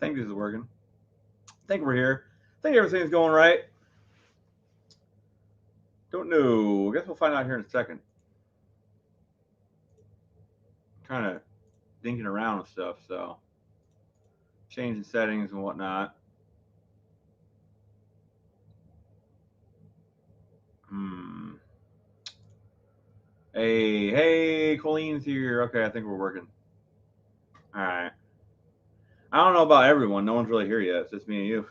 think this is working. I think we're here. I think everything's going right. Don't know. I guess we'll find out here in a second. Kind of thinking around with stuff, so changing settings and whatnot. Hey, Colleen's here. Okay, I think we're working. All right. I don't know about everyone. No one's really here yet. It's just me and you.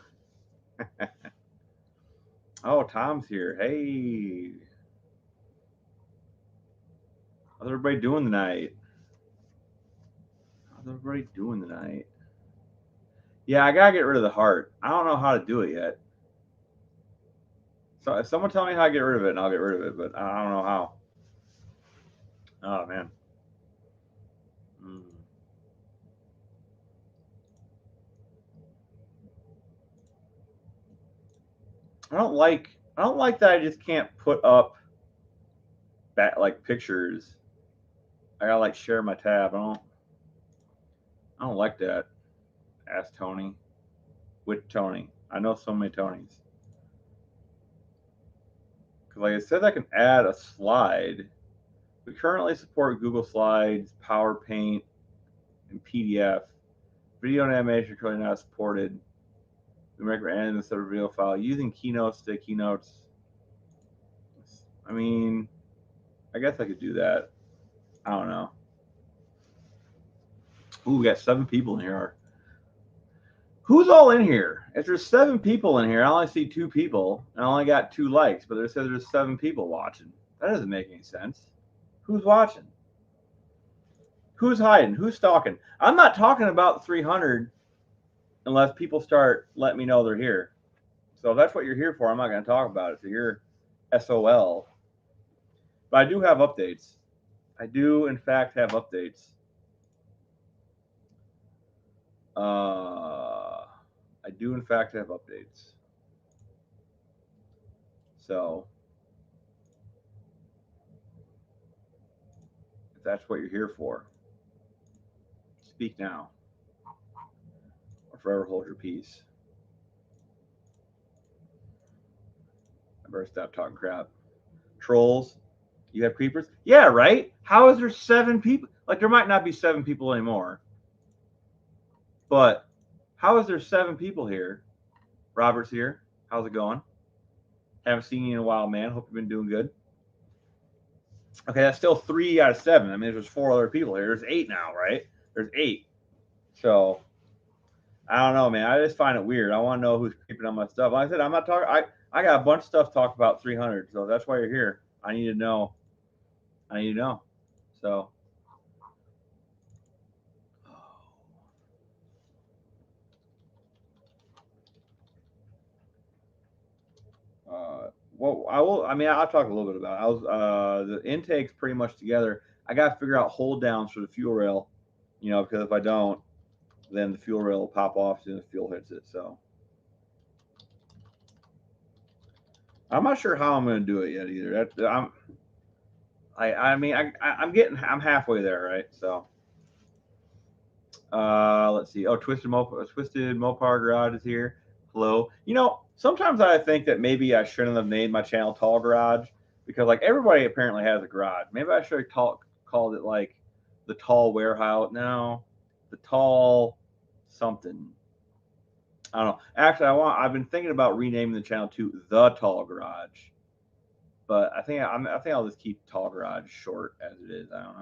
Oh, Tom's here. Hey. How's everybody doing tonight? Yeah, I gotta get rid of the heart. I don't know how to do it yet. So if someone tell me how to get rid of it, and I'll get rid of it, but I don't know how. Oh man. I don't like that I just can't put up like pictures. I gotta like share my tab. I don't like that. Ask Tony. With Tony. I know so many Tonys. Because like I said, I can add a slide. We currently support Google Slides, PowerPaint, and PDF. Video and animation are currently not supported. We recommend instead of video file using Keynotes to Keynotes. I mean, I guess I could do that. I don't know. Ooh, we got 7 people in here. Who's all in here? If there's 7 people in here, I only see 2 people, and I only got 2 likes, but it says there's 7 people watching. That doesn't make any sense. Who's watching? Who's hiding? Who's stalking? I'm not talking about 300 unless people start letting me know they're here. So if that's what you're here for, I'm not going to talk about it. So you're SOL. But I do have updates. I do, in fact, have updates. I do, in fact, have updates. So if that's what you're here for, speak now or forever hold your peace. I better stop talking crap. Trolls, you have creepers? Yeah, right? How is there 7 people? Like, there might not be 7 people anymore. But how is there 7 people here? Robert's here. How's it going? Haven't seen you in a while, man. Hope you've been doing good. Okay, that's still 3 out of 7. I mean, there's 4 other people here. There's 8 now, right? There's 8. So I don't know, man. I just find it weird. I want to know who's creeping on my stuff. Like I said, I'm not talking. I got a bunch of stuff to talk about 300. So that's why you're here. I need to know. So. Well, I will. I mean, I'll talk a little bit about it. I was the intake's pretty much together. I got to figure out hold downs for the fuel rail, because if I don't, then the fuel rail will pop off as soon as fuel hits it. So I'm not sure how I'm going to do it yet either. I'm halfway there, right? So let's see. Oh, Twisted Mopar Garage is here. Hello. Sometimes I think that maybe I shouldn't have named my channel Tall Garage because like everybody apparently has a garage. Maybe I should have called it like the Tall Warehouse. No, the Tall something. I don't know. Actually, I've been thinking about renaming the channel to the Tall Garage, but I think I'll just keep Tall Garage short as it is. I don't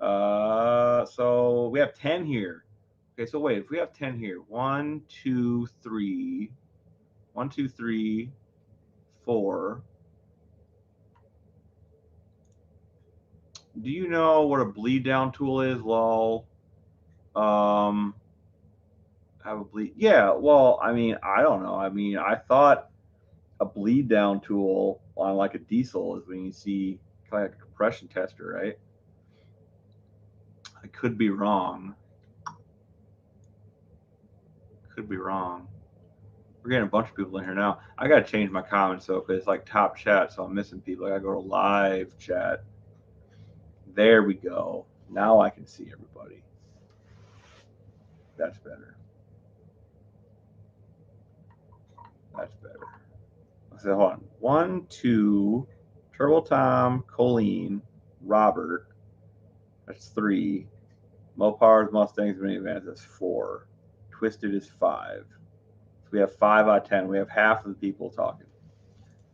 know. So we have 10 here. Okay, so wait, if we have 10 here, 1, 2, 3, 1, 2, 3, 4. Do you know what a bleed down tool is? Lol. Have a bleed? Yeah. Well, I mean, I don't know. I mean, I thought a bleed down tool on like a diesel is when you see kind of like a compression tester, right? I could be wrong. We're getting a bunch of people in here now. I gotta change my comments though, because it's like top chat, so I'm missing people. I gotta go to live chat. There we go. Now I can see everybody. That's better. That's better. So hold on. 1, 2, Turbo Tom, Colleen, Robert. That's 3. Mopars, Mustangs, minivans. That's 4. Twisted is 5. So we have 5 out of 10. We have half of the people talking.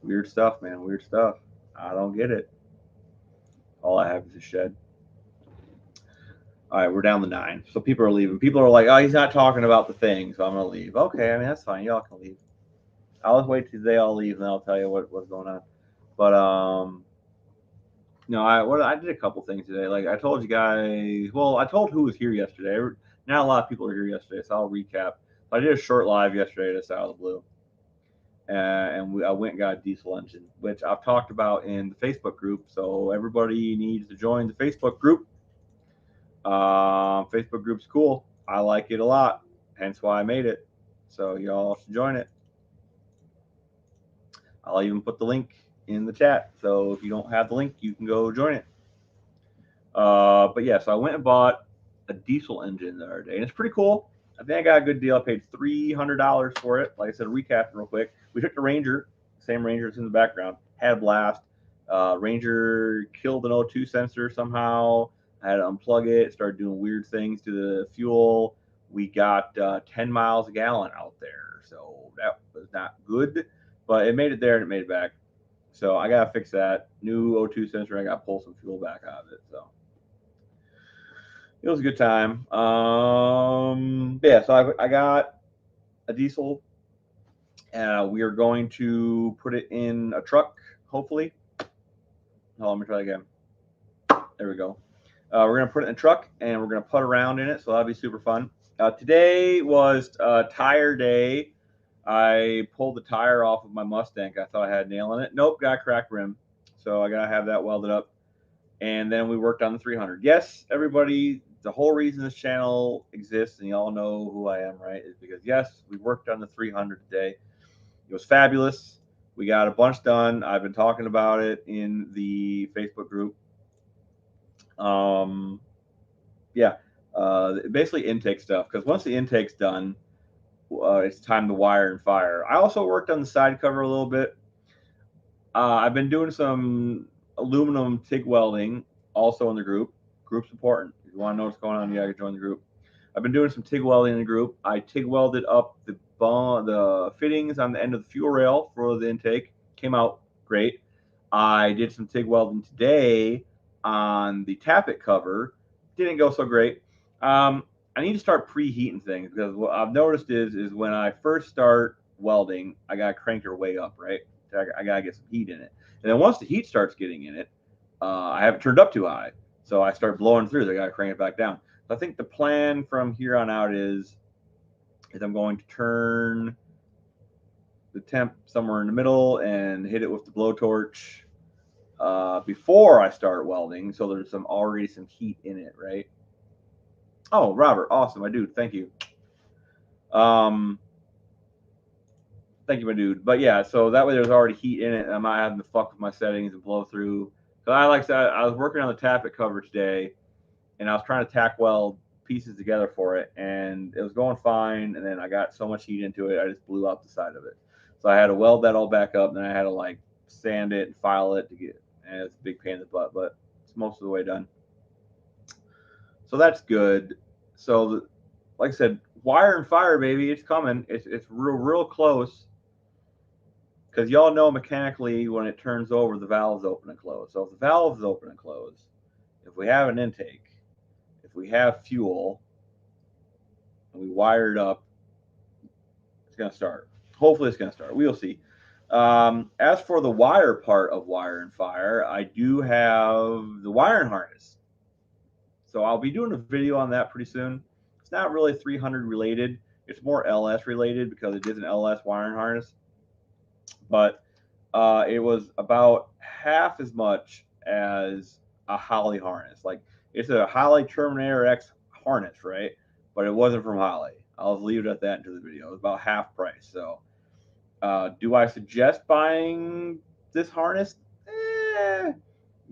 Weird stuff, man. Weird stuff. I don't get it. All I have is a shed. All right, we're down to 9. So people are leaving. People are like, oh, he's not talking about the thing, so I'm going to leave. Okay, I mean, that's fine. Y'all can leave. I'll just wait till they all leave, and I'll tell you what's going on. But, no, I did a couple things today. Like I told you guys, well, I told who was here yesterday. Not a lot of people were here yesterday, so I'll recap. I did a short live yesterday just out of the blue. And I went and got a diesel engine, which I've talked about in the Facebook group. So everybody needs to join the Facebook group. Facebook group's cool. I like it a lot, hence why I made it. So y'all should join it. I'll even put the link in the chat. So if you don't have the link, you can go join it. But yeah, so I went and bought a diesel engine the other day, and it's pretty cool. I think I got a good deal. I paid $300 for it. Like I said, recapping real quick. We took the Ranger, same Ranger that's in the background, had a blast. Ranger killed an O2 sensor somehow. I had to unplug it, started doing weird things to the fuel. We got 10 miles a gallon out there, so that was not good, but it made it there and it made it back. So I gotta fix that. New O2 sensor. I gotta pull some fuel back out of it. So it was a good time. Yeah, so I got a diesel. We are going to put it in a truck, hopefully. Let me try again. There we go. We're going to put it in a truck, and we're going to putt around in it, so that'll be super fun. Today was tire day. I pulled the tire off of my Mustang. I thought I had a nail in it. Nope, got a cracked rim. So I got to have that welded up. And then we worked on the 300. Yes, everybody, the whole reason this channel exists, and you all know who I am, right, is because, yes, we worked on the 300 today. It was fabulous. We got a bunch done. I've been talking about it in the Facebook group. Yeah, basically intake stuff, because once the intake's done, it's time to wire and fire. I also worked on the side cover a little bit. I've been doing some aluminum TIG welding also in the group. Group's important. If you want to know what's going on, you gotta join the group. I've been doing some TIG welding in the group. I TIG welded up the fittings on the end of the fuel rail for the intake. Came out great. I did some TIG welding today on the tappet cover. Didn't go so great. I need to start preheating things, because what I've noticed is when I first start welding, I gotta crank her way up, right? I gotta get some heat in it, and then once the heat starts getting in it, I have it turned up too high, so I start blowing through. So I gotta crank it back down. So I think the plan from here on out is I'm going to turn the temp somewhere in the middle and hit it with the blowtorch before I start welding, so there's already some heat in it, right? Oh, Robert, awesome, my dude, thank you. Thank you, my dude. But yeah, so that way there's already heat in it, and I'm not having to fuck with my settings and blow through. So I like that. I was working on the tappet cover today, and I was trying to tack weld pieces together for it, and it was going fine. And then I got so much heat into it, I just blew out the side of it. So I had to weld that all back up, and then I had to like sand it and file it to get. And it's a big pain in the butt, but it's most of the way done. So that's good. So, like I said, wire and fire, baby, it's coming. It's real close. Because y'all know mechanically when it turns over, the valves open and close. So if the valves open and close, if we have an intake, if we have fuel, and we wire it up, it's going to start. Hopefully it's going to start. We'll see. As for the wire part of wire and fire, I do have the wiring harness. So I'll be doing a video on that pretty soon. It's not really 300 related. It's more LS related because it is an LS wiring harness. But it was about half as much as a Holley harness. Like, it's a Holley Terminator X harness, right? But it wasn't from Holley. I'll leave it at that into the video. It was about half price. So do I suggest buying this harness?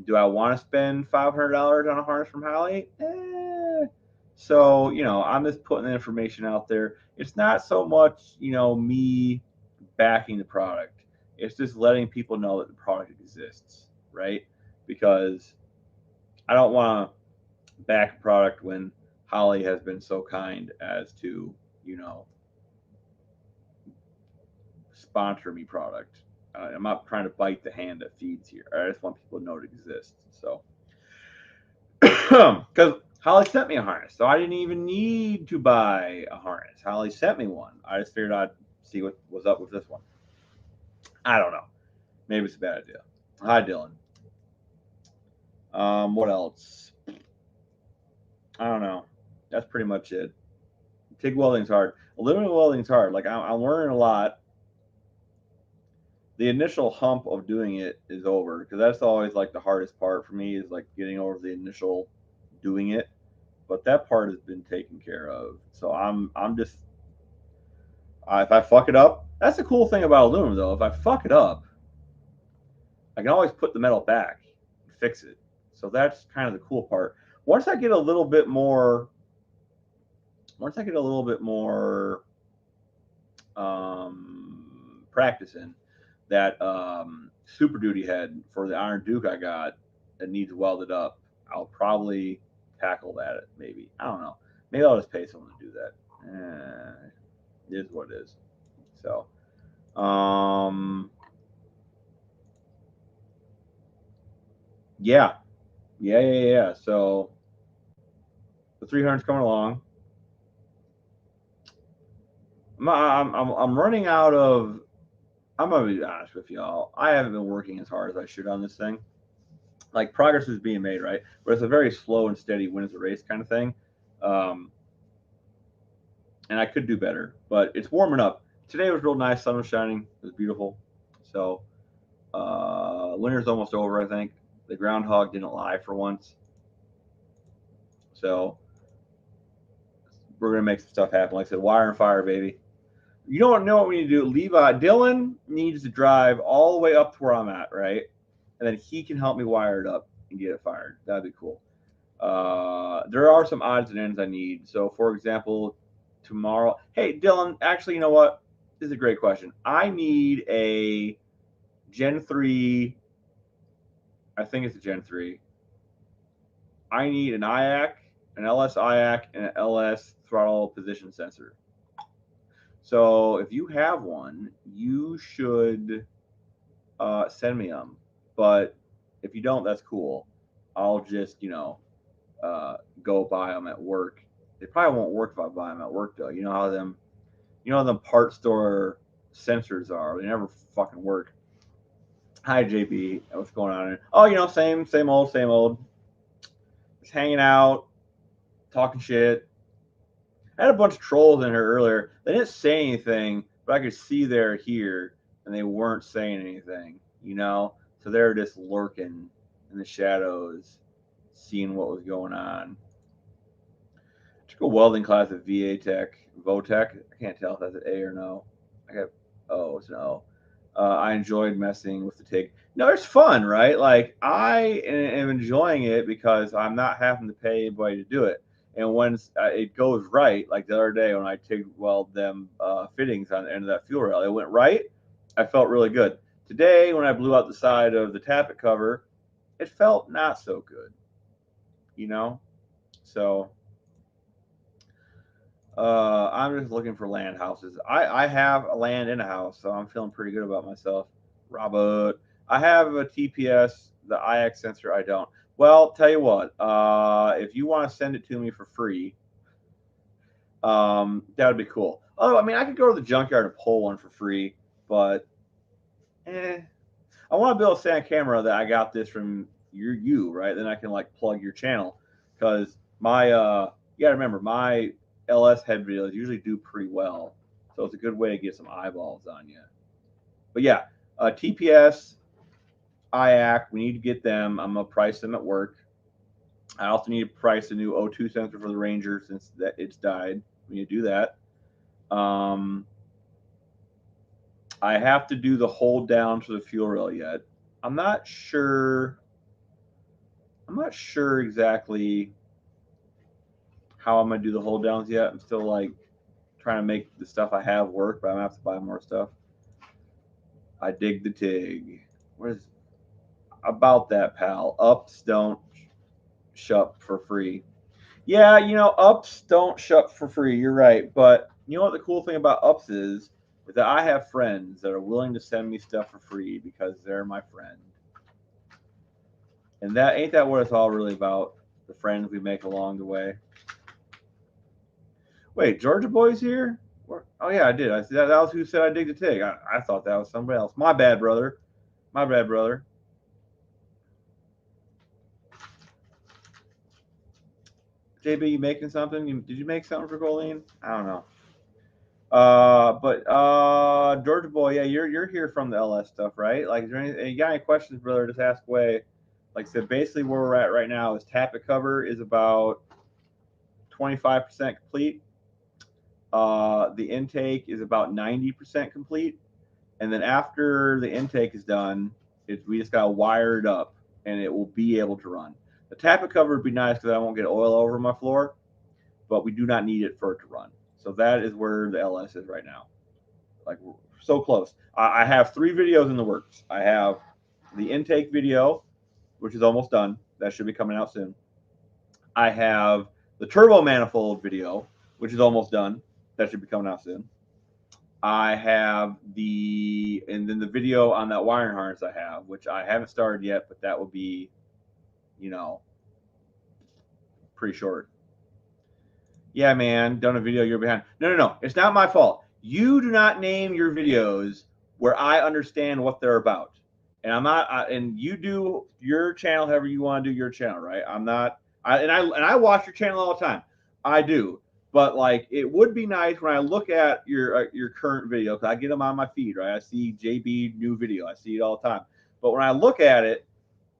Do I want to spend $500 on a harness from Holley? So, I'm just putting the information out there. It's not so much, me backing the product. It's just letting people know that the product exists, right? Because I don't want to back a product when Holly has been so kind as to, you know, sponsor me product. I'm not trying to bite the hand that feeds here. I just want people to know it exists. So, because Holly sent me a harness, so I didn't even need to buy a harness. Holly sent me one. I just figured I'd see what was up with this one. I don't know. Maybe it's a bad idea. Hi, Dylan. What else? I don't know. That's pretty much it. TIG welding's hard. Aluminum welding's hard. Like I'm learning a lot. The initial hump of doing it is over because that's always like the hardest part for me is like getting over the initial doing it. But that part has been taken care of. So I'm just if I fuck it up, that's the cool thing about aluminum though. If I fuck it up, I can always put the metal back and fix it. So that's kind of the cool part. Once I get a little bit more, practice in that Super Duty head for the Iron Duke I got that needs welded up, I'll probably tackle that. Maybe I don't know. Maybe I'll just pay someone to do that. It is what it is. So, yeah. So the 300's coming along. I'm running out of. I'm gonna be honest with y'all. I haven't been working as hard as I should on this thing. Like progress is being made, right? But it's a very slow and steady wins the race kind of thing. Um, and I could do better, but it's warming up. Today was real nice. Sun was shining. It was beautiful. So winter's almost over. I think the groundhog didn't lie for once. So we're gonna make some stuff happen. Like I said, wire and fire, baby. You don't know what we need to do. Levi Dylan needs to drive all the way up to where I'm at, right? And then he can help me wire it up and get it fired. That'd be cool. There are some odds and ends I need. So, for example, tomorrow. Hey, Dylan. Actually, you know what? This is a great question. I need a Gen 3. I think it's a Gen 3. I need an IAC, an LS IAC, and an LS throttle position sensor. So if you have one, you should send me them. But if you don't, that's cool. I'll just, go buy them at work. They probably won't work if I buy them at work though. You know how them part store sensors are. They never fucking work. Hi JB, what's going on? Oh, same old, same old. Just hanging out, talking shit. I had a bunch of trolls in here earlier. They didn't say anything, but I could see they're here and they weren't saying anything, So they're just lurking in the shadows, seeing what was going on. I took a welding class at Votech. I can't tell if that's an A or no. It's an O. I enjoyed messing with the TIG. No, it's fun, right? Like I am enjoying it because I'm not having to pay anybody to do it. And when it goes right, like the other day when I TIG weld them fittings on the end of that fuel rail, it went right. I felt really good. Today, when I blew out the side of the tappet cover, it felt not so good. So I'm just looking for land houses. I have a land in a house, so I'm feeling pretty good about myself. Robert, I have a TPS, the IX sensor. I don't. Well, tell you what, if you want to send it to me for free, that would be cool. Oh, I mean, I could go to the junkyard and pull one for free, but I want to be able to say on camera that I got this from you, right? Then I can like plug your channel because my you gotta remember my LS head videos usually do pretty well, so it's a good way to get some eyeballs on you. But yeah, TPS, IAC, we need to get them. I'm gonna price them at work. I also need to price a new O2 sensor for the Ranger since that it's died. We need to do that. I have to do the hold down to the fuel rail yet. I'm not sure exactly how I'm gonna do the hold downs yet. I'm still like trying to make the stuff I have work, but I'm gonna have to buy more stuff. I dig the TIG. What is about that, pal? Ups don't shut for free. Yeah, you know, ups don't shut for free. You're right. But you know what the cool thing about ups is that I have friends that are willing to send me stuff for free because they're my friend. And that ain't that what it's all really about? The friends we make along the way. Wait, Georgia Boy's here? Oh yeah, I did. I that was who said I dig the TIG. I thought that was somebody else. My bad, brother. My bad, brother. JB, you making something? Did you make something for Colleen? I don't know. But Georgia Boy, yeah, you're here from the LS stuff, right? Like, is there any, you got any questions, brother? Just ask away. Like I said, basically where we're at right now is tappet cover is about 25% complete. The intake is about 90% complete, and then after the intake is done, we just got to wire it up, and it will be able to run. The tappet cover would be nice because I won't get oil over my floor, but we do not need it for it to run. So that is where the LS is right now. Like, so close. I have 3 videos in the works. I have the intake video, which is almost done. That should be coming out soon. I have the turbo manifold video, which is almost done. That should be coming out soon. I have and then the video on that wiring harness I have, which I haven't started yet, but that will be, you know, pretty short. Yeah, man, done a video, you're behind. No. It's not my fault. You do not name your videos where I understand what they're about. And I'm not, and you do your channel however you want to do your channel, right? I'm not, I watch your channel all the time. I do. But like, it would be nice when I look at your current video, because I get them on my feed, right? I see JB new video. I see it all the time. But when I look at it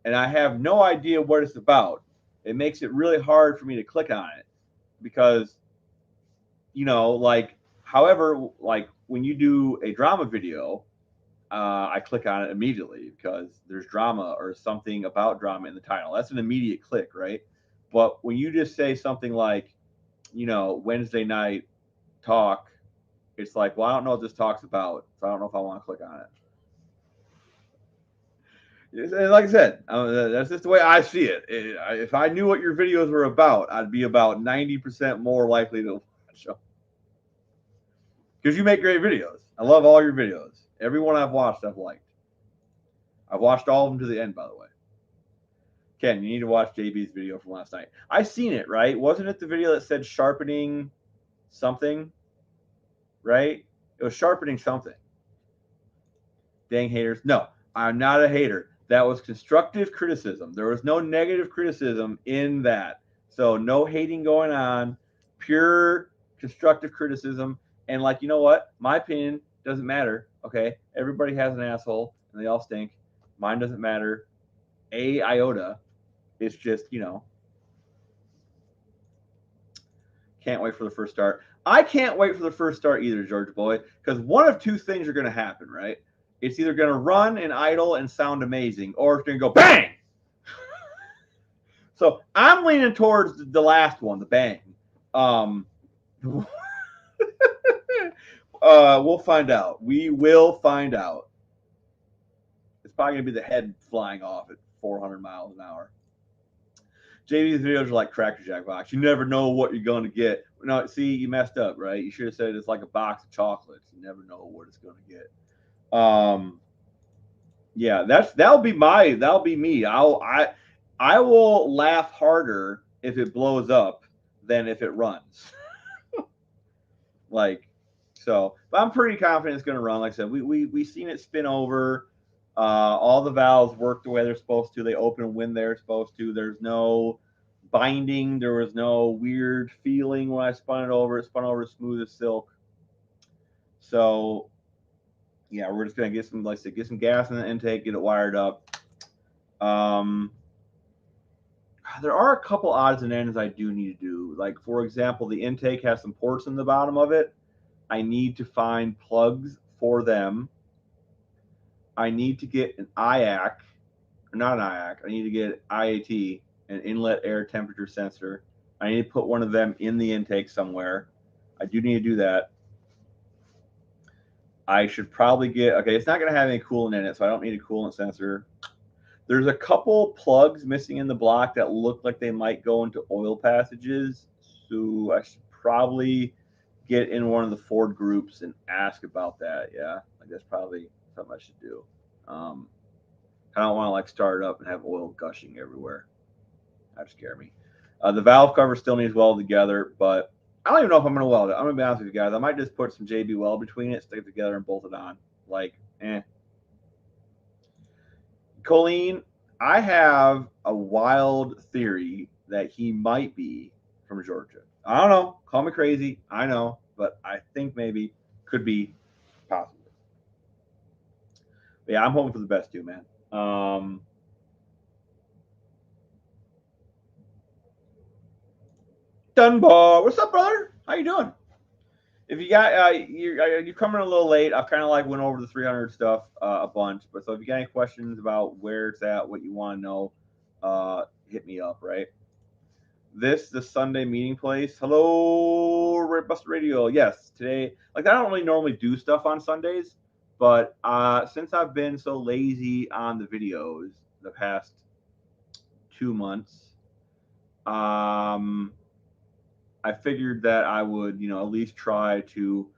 and I have no idea what it's about, it makes it really hard for me to click on it. Because, you know, like, however, like when you do a drama video, I click on it immediately because there's drama or something about drama in the title. That's an immediate click, right? But when you just say something like, you know, Wednesday night talk, it's like, well, I don't know what this talk's about, so I don't know if I want to click on it. And like I said, that's just the way I see it. If I knew what your videos were about, I'd be about 90% more likely to watch them. Because you make great videos. I love all your videos. Every one I've watched, I've liked. I've watched all of them to the end, by the way. Ken, you need to watch JB's video from last night. I seen it, right? Wasn't it the video that said sharpening something? Right? It was sharpening something. Dang haters. No, I'm not a hater. That was constructive criticism. There was no negative criticism in that. So no hating going on. Pure constructive criticism. And like, you know what? My opinion doesn't matter. Okay. Everybody has an asshole and they all stink. Mine doesn't matter a iota. It's just, you know, can't wait for the first start. I can't wait for the first start either, George Boy, because one of two things are going to happen, right? It's either going to run and idle and sound amazing, or it's going to go bang. So I'm leaning towards the last one, the bang. We'll find out. We will find out. It's probably going to be the head flying off at 400 miles an hour. JV's videos are like Cracker Jack box. You never know what you're going to get. No, see, you messed up, right? You should have said it's like a box of chocolates. You never know what it's going to get. Yeah, that'll be me. I will laugh harder if it blows up than if it runs. Like, so, but I'm pretty confident it's going to run. Like I said, we seen it spin over. All the valves work the way they're supposed to. They open when they're supposed to. There's no binding. There was no weird feeling when I spun it over. It spun over smooth as silk. So, yeah, we're just gonna get some, like I said, get some gas in the intake, get it wired up. There are a couple odds and ends I do need to do. Like, for example, the intake has some ports in the bottom of it. I need to find plugs for them. I need to get an IAC, or not an IAC. I need to get IAT, an inlet air temperature sensor. I need to put one of them in the intake somewhere. I do need to do that. I should probably get, okay, it's not going to have any coolant in it, so I don't need a coolant sensor. There's a couple plugs missing in the block that look like they might go into oil passages. So I should probably get in one of the Ford groups and ask about that. Yeah, like that's probably something I should do. I don't want to like start it up and have oil gushing everywhere. That'd scare me. The valve cover still needs welded together, but I don't even know if I'm going to weld it. I'm going to be honest with you guys. I might just put some JB weld between it, stick it together, and bolt it on. Like, Colleen, I have a wild theory that he might be from Georgia. I don't know. Call me crazy. I know, but I think maybe could be possible. But yeah, I'm hoping for the best too, man. Dunbar, what's up, brother? How you doing? If you got you're coming a little late. I've kind of like went over the 300 stuff a bunch, but so if you got any questions about where it's at, what you want to know, hit me up. Right. The Sunday meeting place. Hello, Buster Radio. Yes, today. Like I don't really normally do stuff on Sundays, but since I've been so lazy on the videos the past 2 months, I figured that I would, at least try to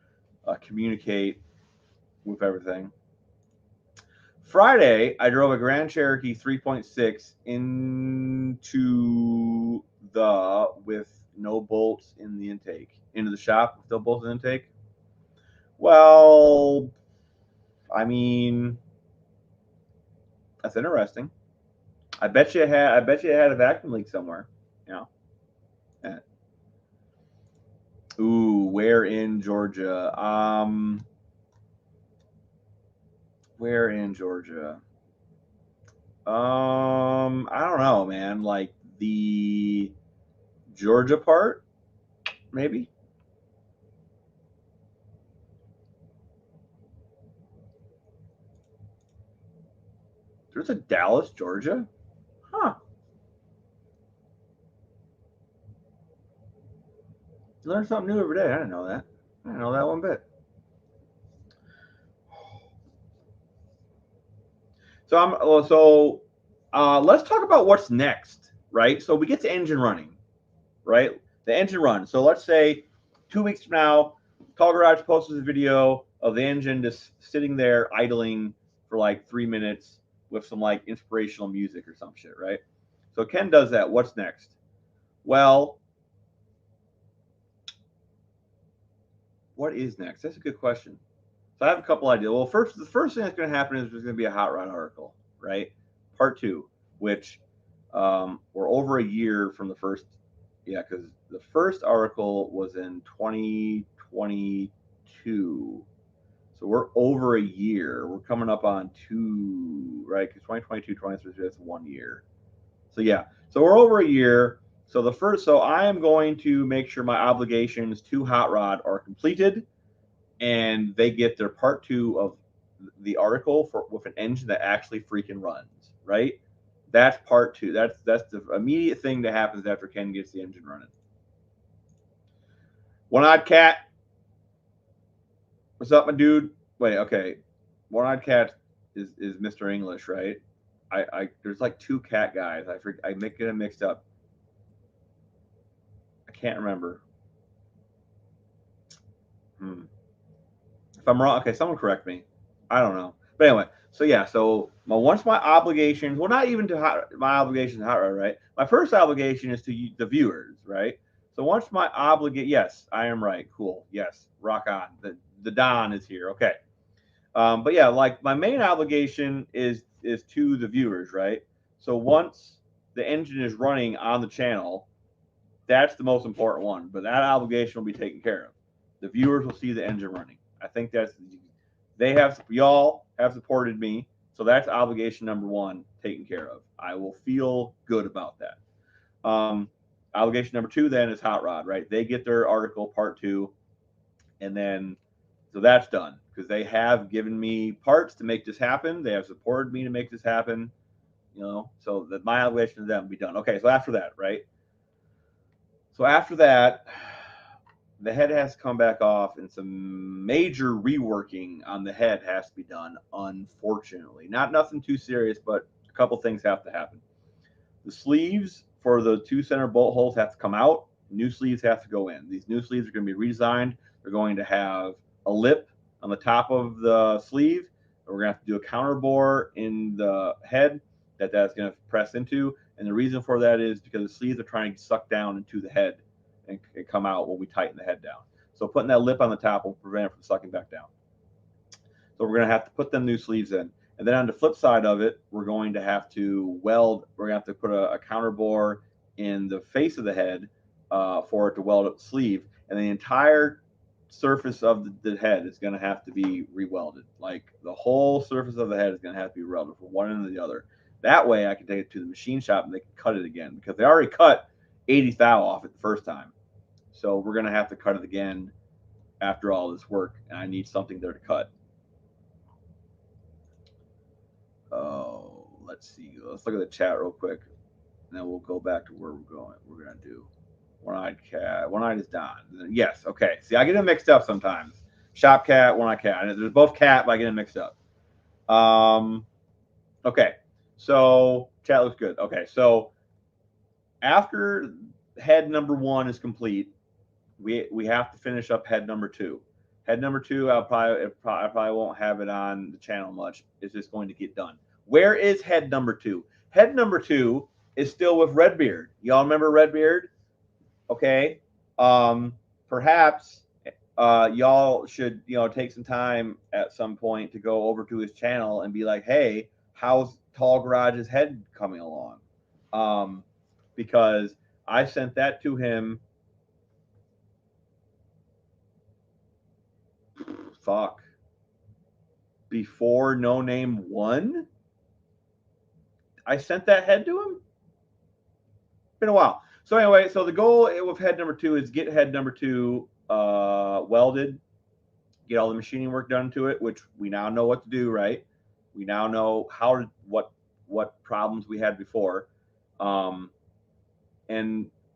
communicate with everything. Friday, I drove a Grand Cherokee 3.6 into with no bolts in the intake, into the shop with no bolts in the intake. Well, I mean, that's interesting. I bet you it had a vacuum leak somewhere. Yeah. Ooh, where in Georgia? Where in Georgia? I don't know, man. Like the Georgia part, maybe. There's a Dallas, Georgia? Huh. You learn something new every day. I didn't know that. I didn't know that one bit. Let's talk about what's next, right? So we get the engine running, right? The engine runs. So let's say 2 weeks from now, Call Garage posts a video of the engine just sitting there idling for like 3 minutes with some like inspirational music or some shit, right? So Ken does that. What's next? Well, what is next? That's a good question. So I have a couple ideas. Well, the first thing that's going to happen is there's going to be a hot rod article, right? Part 2, which we're over a year from the first. Yeah, because the first article was in 2022. So we're over a year. We're coming up on 2, right? Because 2022, 23, that's 1 year. So yeah, so we're over a year. So I am going to make sure my obligations to Hot Rod are completed, and they get their part 2 of the article with an engine that actually freaking runs. Right? That's part 2. That's the immediate thing that happens after Ken gets the engine running. One-Eyed Cat. What's up, my dude? Wait, okay. One-Eyed Cat is Mr. English, right? I there's like 2 cat guys. I get them mixed up. I can't remember. If I'm wrong, okay, someone correct me. I don't know. But anyway, so yeah, so once my obligations, well, not even to my obligations to Hot Rod, right? My first obligation is to the viewers, right? So once my yes, I am right. Cool. Yes, rock on. The Don is here. Okay. But yeah, like my main obligation is to the viewers, right? So once the engine is running on the channel, that's the most important one. But that obligation will be taken care of. The viewers will see the engine running. I think y'all have supported me, so that's obligation number 1 taken care of. I will feel good about that. Obligation number 2 then is Hot Rod, right? They get their article part 2, and then so that's done because they have given me parts to make this happen. They have supported me to make this happen. So that my obligation to them will be done. Okay, so after that, right? So after that, the head has to come back off, and some major reworking on the head has to be done, unfortunately. Nothing too serious, but a couple things have to happen. The sleeves for the two center bolt holes have to come out. New sleeves have to go in. These new sleeves are going to be redesigned. They're going to have a lip on the top of the sleeve. We're going to have to do a counter bore in the head that's going to press into. And the reason for that is because the sleeves are trying to suck down into the head and come out when we tighten the head down. So putting that lip on the top will prevent it from sucking back down. So we're going to have to put them new sleeves in. And then on the flip side of it, we're going to have to weld. We're going to have to put a counter bore in the face of the head for it to weld up the sleeve. And the entire surface of the head is going to have to be rewelded. Like the whole surface of the head is going to have to be welded from one end to the other. That way I can take it to the machine shop and they can cut it again, because they already cut 80 thou off it the first time. So we're going to have to cut it again after all this work, and I need something there to cut. Oh, let's see. Let's look at the chat real quick, and then we'll go back to where we're going. We're going to do one-eyed cat. One-eyed is Don. Yes, okay. See, I get them mixed up sometimes. Shop cat, one-eyed cat. They're both cat, but I get them mixed up. Okay, so chat looks good. Okay, so after head number 1 is complete, we have to finish up head number 2. Head number 2, I probably won't have it on the channel much. It's just going to get done. Where is head number 2? Head number 2 is still with Redbeard. Y'all remember Redbeard? Okay. Perhaps y'all should take some time at some point to go over to his channel and be like, hey, how's Tall Garage's head coming along? Because I sent that to him. Fuck. Before No Name 1? I sent that head to him? Been a while. So anyway, so the goal with head number 2 is get head number 2 welded, get all the machining work done to it, which we now know what to do, right? We now know what problems we had before. And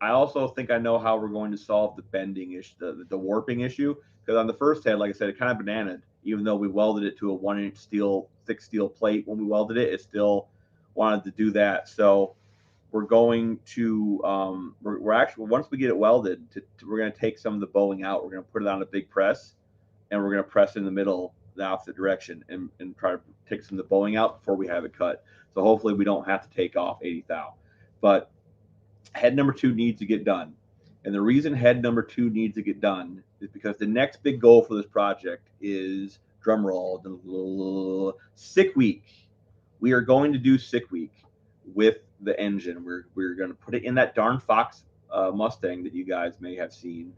I also think I know how we're going to solve the bending issue, the warping issue. Because on the first head, like I said, it kind of bananaed. Even though we welded it to a 1-inch thick steel plate when we welded it, it still wanted to do that. So we're going to we're actually, once we get it welded, we're going to take some of the bowing out. We're going to put it on a big press, and we're going to press in the middle, the opposite direction, and try to take some of the bowing out before we have it cut. So hopefully we don't have to take off 80 thou. But head number 2 needs to get done. And the reason head number 2 needs to get done is because the next big goal for this project is, drum roll, sick week. We are going to do sick week with the engine. We're going to put it in that darn Fox Mustang that you guys may have seen.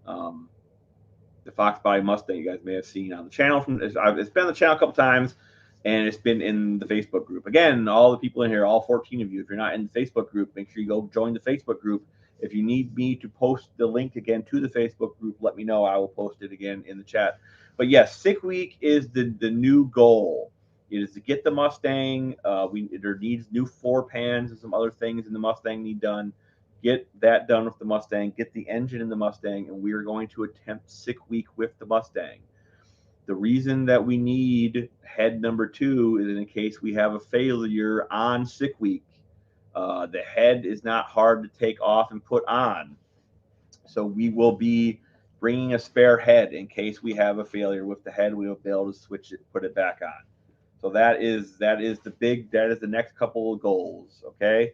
The Fox body Mustang you guys may have seen on the channel. It's been on the channel a couple times, and it's been in the Facebook group. Again, all the people in here, all 14 of you, if you're not in the Facebook group, make sure you go join the Facebook group. If you need me to post the link again to the Facebook group, let me know. I will post it again in the chat. But yes, sick week is the new goal. It is to get the Mustang. There needs new floor pans and some other things in the Mustang need done. Get that done with the Mustang. Get the engine in the Mustang, and we are going to attempt sick week with the Mustang. The reason that we need head number 2 is in case we have a failure on sick week. The head is not hard to take off and put on. So we will be bringing a spare head in case we have a failure with the head. We will be able to switch it, put it back on. So that is the next couple of goals. Okay.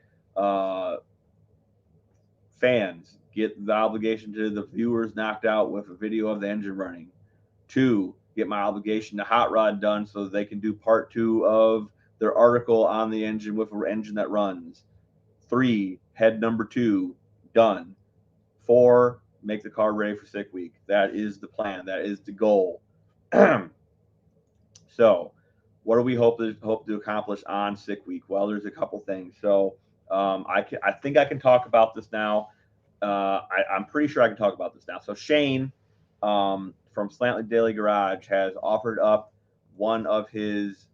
Fans, get the obligation to the viewers knocked out with a video of the engine running. 2, get my obligation to Hot Rod done so that they can do part 2 of their article on the engine with an engine that runs. 3, head number 2 done. 4, make the car ready for sick week. That is the plan. That is the goal. So what do we hope to accomplish on sick week? Well, there's a couple things. So I think I can talk about this now. I'm pretty sure I can talk about this now. So Shane from Slantly Daily Garage has offered up one of his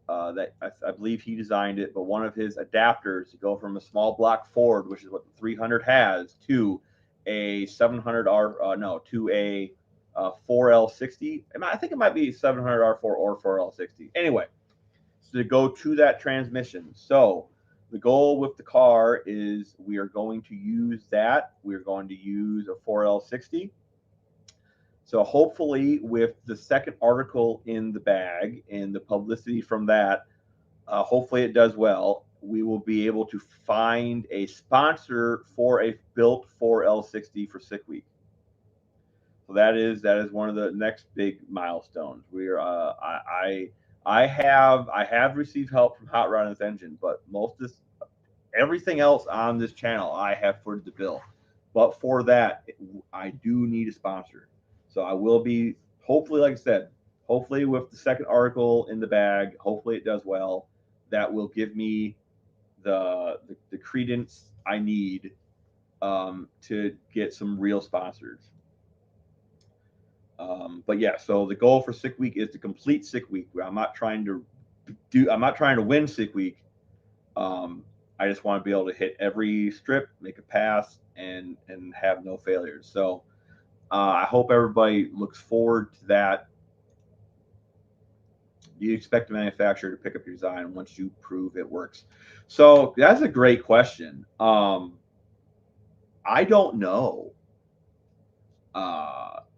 that I believe he designed it, but one of his adapters to go from a small block Ford, which is what the 300 has, to a 700R, no, to a 4L60. I think it might be 700R4 or 4L60. Anyway, so to go to that transmission. So the goal with the car is we are going to use that. We're going to use a 4L60. So hopefully with the second article in the bag and the publicity from that, hopefully it does well. We will be able to find a sponsor for a built 4L60 for Sick Week. So that is one of the next big milestones. We are I have received help from Hot Rod and His Engine, but most of this, everything else on this channel I have footed the bill. But for that, I do need a sponsor. So I will be, hopefully, like I said, hopefully with the second article in the bag, hopefully it does well. That will give me the credence I need to get some real sponsors. But yeah, so the goal for Sick Week is to complete Sick Week. I'm not trying to win Sick Week. I just want to be able to hit every strip, make a pass, and have no failures. So I hope everybody looks forward to that. You expect the manufacturer to pick up your design once you prove it works. So that's a great question. I don't know.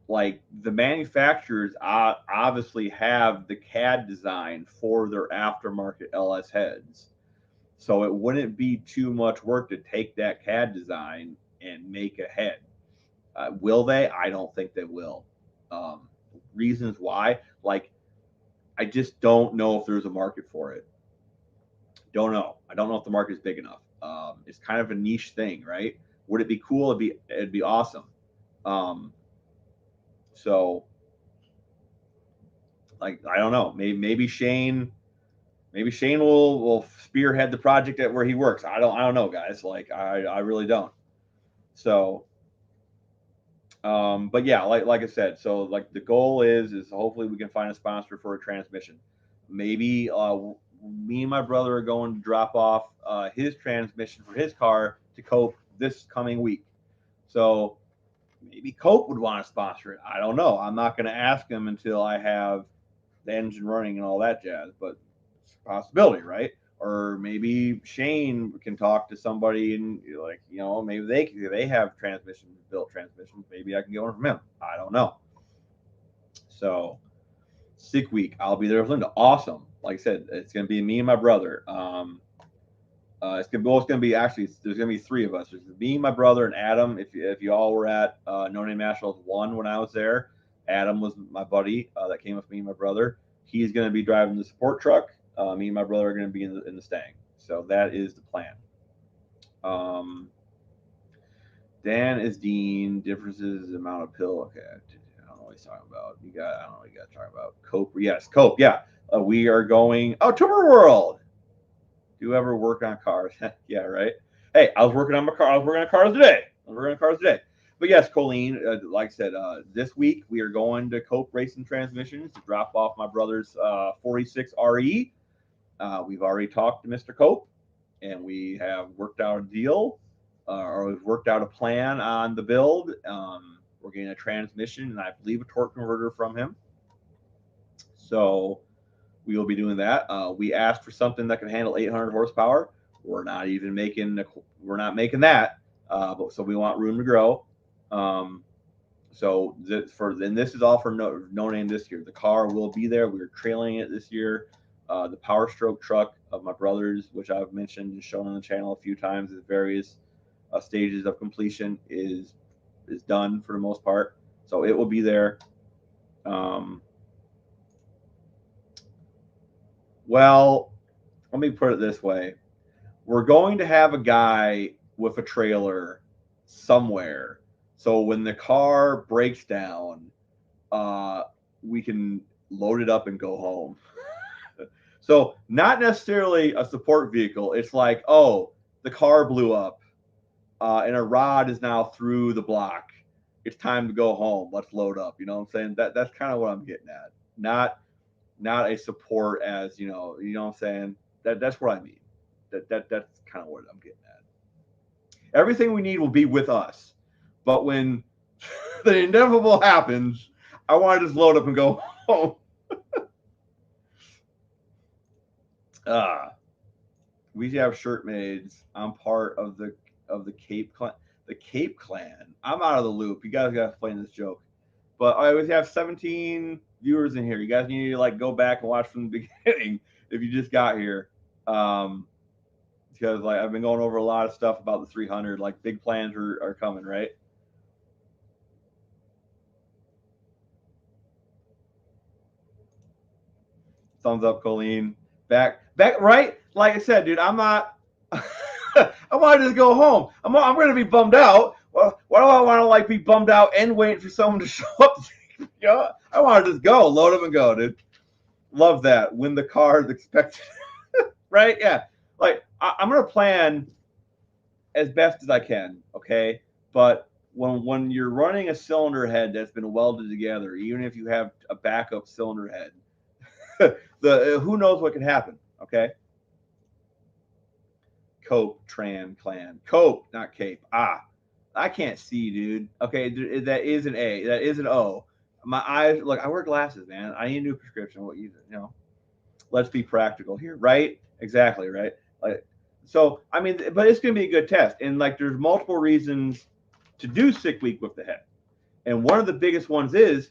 Like the manufacturers obviously have the CAD design for their aftermarket LS heads. So it wouldn't be too much work to take that CAD design and make a head. Will they? I don't think they will. Reasons why, like, I just don't know if there's a market for it. Don't know. I don't know if the market is big enough. It's kind of a niche thing, right? Would it be cool? It'd be awesome. So, like, I don't know. Maybe Shane will spearhead the project at where he works. I don't know, guys. Like, I really don't. So, but yeah, like I said, so like the goal is hopefully we can find a sponsor for a transmission. Maybe me and my brother are going to drop off his transmission for his car to Cope this coming week. So maybe Cope would want to sponsor it. I don't know. I'm not going to ask him until I have the engine running and all that jazz, but it's a possibility, right? Or maybe Shane can talk to somebody and, like, you know, maybe they have built transmissions. Maybe I can get one from him. I don't know. So Sick Week, I'll be there with Linda. Awesome. Like I said, it's going to be me and my brother. It's going to be actually, there's going to be three of us. There's me, my brother, and Adam. If you all were at No Name Nationals 1 when I was there, Adam was my buddy that came with me and my brother. He's going to be driving the support truck. Me and my brother are going to be in the Stang. So that is the plan. Dan is Dean. Differences amount of pill. Okay, I don't know what he's talking about. I don't know what you got to talk about. Cope. Yes, Cope. Yeah, we are going. Oh, Timber World. Do you ever work on cars? Yeah, right. Hey, I was working on my car. I was working on cars today. But yes, Colleen, like I said, this week we are going to Cope Racing Transmissions to drop off my brother's 46 RE. We've already talked to Mr. Cope, and we have worked out a deal, or we've worked out a plan on the build. We're getting a transmission and I believe a torque converter from him. So we will be doing that. We asked for something that can handle 800 horsepower. We're not making that. But so we want room to grow. So this is all for no name this year. The car will be there. We're trailing it this year. The Power Stroke truck of my brother's, which I've mentioned and shown on the channel a few times at various stages of completion, is done for the most part. So it will be there. Well, let me put it this way. We're going to have a guy with a trailer somewhere. So when the car breaks down, we can load it up and go home. So not necessarily a support vehicle. It's like, oh, the car blew up and a rod is now through the block. It's time to go home. Let's load up. You know what I'm saying? That's kind of what I'm getting at. Not a support as, you know what I'm saying? That's what I mean. That's kind of what I'm getting at. Everything we need will be with us. But when the inevitable happens, I want to just load up and go home. We have shirt maids. I'm part of the Cape Clan. The Cape Clan. I'm out of the loop. You guys got to explain this joke. But I always have 17 viewers in here. You guys need to like go back and watch from the beginning if you just got here. Because like I've been going over a lot of stuff about the 300. Like big plans are coming, right? Thumbs up, Colleen. Back, right? Like I said, dude, I'm not. I want to just go home. I'm going to be bummed out. Well, why do I want to like be bummed out and wait for someone to show up? You know, I want to just go, load them and go, dude. Love that. When the car is expected, right? Yeah. Like I'm going to plan as best as I can, okay? But when you're running a cylinder head that's been welded together, even if you have a backup cylinder head, who knows what can happen, okay? Cope, Tran, Clan. Cope, not Cape. I can't see, dude. Okay, that is an A. That is an O. My eyes, look, I wear glasses, man. I need a new prescription. What you know? Let's be practical here, right? Exactly, right? Like, so I mean, but it's gonna be a good test, and like, there's multiple reasons to do sick week with the head, and one of the biggest ones is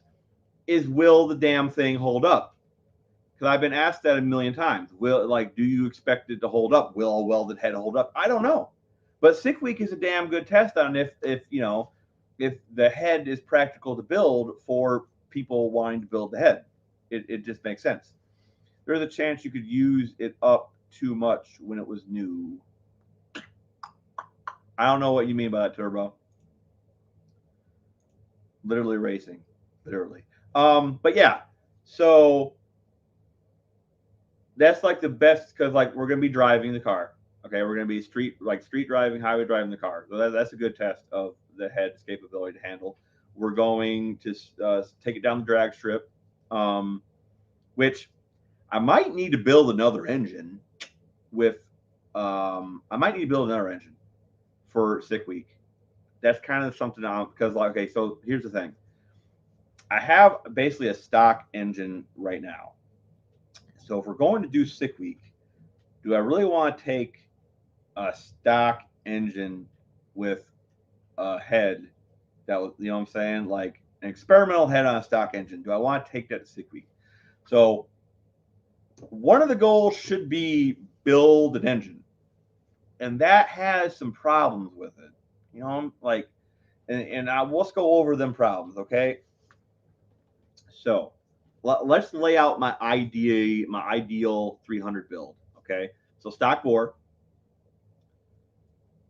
will the damn thing hold up? Because I've been asked that a million times. Do you expect it to hold up? Will a welded head hold up? I don't know. But sick week is a damn good test on if the head is practical to build for people wanting to build the head. It just makes sense. There's a chance you could use it up too much when it was new. I don't know what you mean by that, Turbo. Literally racing. Literally. But yeah, so that's like the best because like we're gonna be driving the car. Okay, we're gonna be street driving, highway driving the car. So that's a good test of the head's capability to handle. We're going to take it down the drag strip, which I might need to build another engine with. I might need to build another engine for sick week. That's kind of something because like okay, so here's the thing. I have basically a stock engine right now. So if we're going to do sick week, do I really want to take a stock engine with a head that was, you know what I'm saying? Like an experimental head on a stock engine. Do I want to take that to sick week? So one of the goals should be build an engine. And that has some problems with it. You know, like, and let's go over them problems, okay? So let's lay out my ideal 300 build, okay? So stock bore.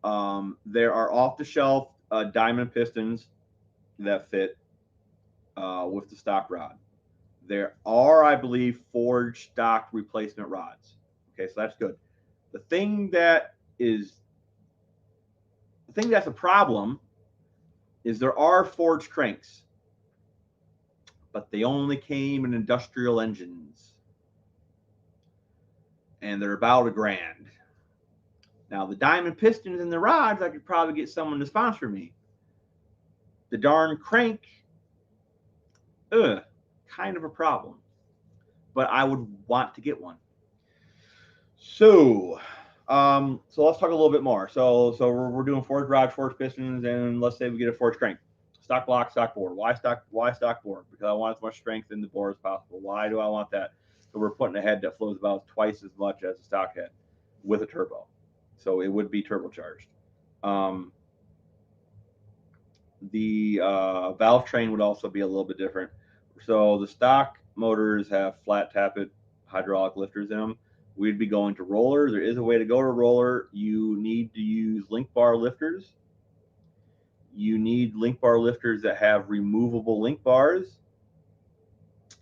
There are off-the-shelf diamond pistons that fit with the stock rod. There are, I believe, forged stock replacement rods. Okay, so that's good. The thing that's a problem is there are forged cranks, but they only came in industrial engines, and they're about $1,000. Now the diamond pistons and the rods, I could probably get someone to sponsor me. The darn crank, kind of a problem. But I would want to get one. So let's talk a little bit more. So we're doing forged rods, forged pistons, and let's say we get a forged crank. Stock block, stock bore. Why stock bore? Because I want as much strength in the bore as possible. Why do I want that? So we're putting a head that flows about twice as much as a stock head with a turbo. So it would be turbocharged. The valve train would also be a little bit different. So the stock motors have flat tappet hydraulic lifters in them. We'd be going to roller. There is a way to go to roller. You need to use link bar lifters. You need link bar lifters that have removable link bars.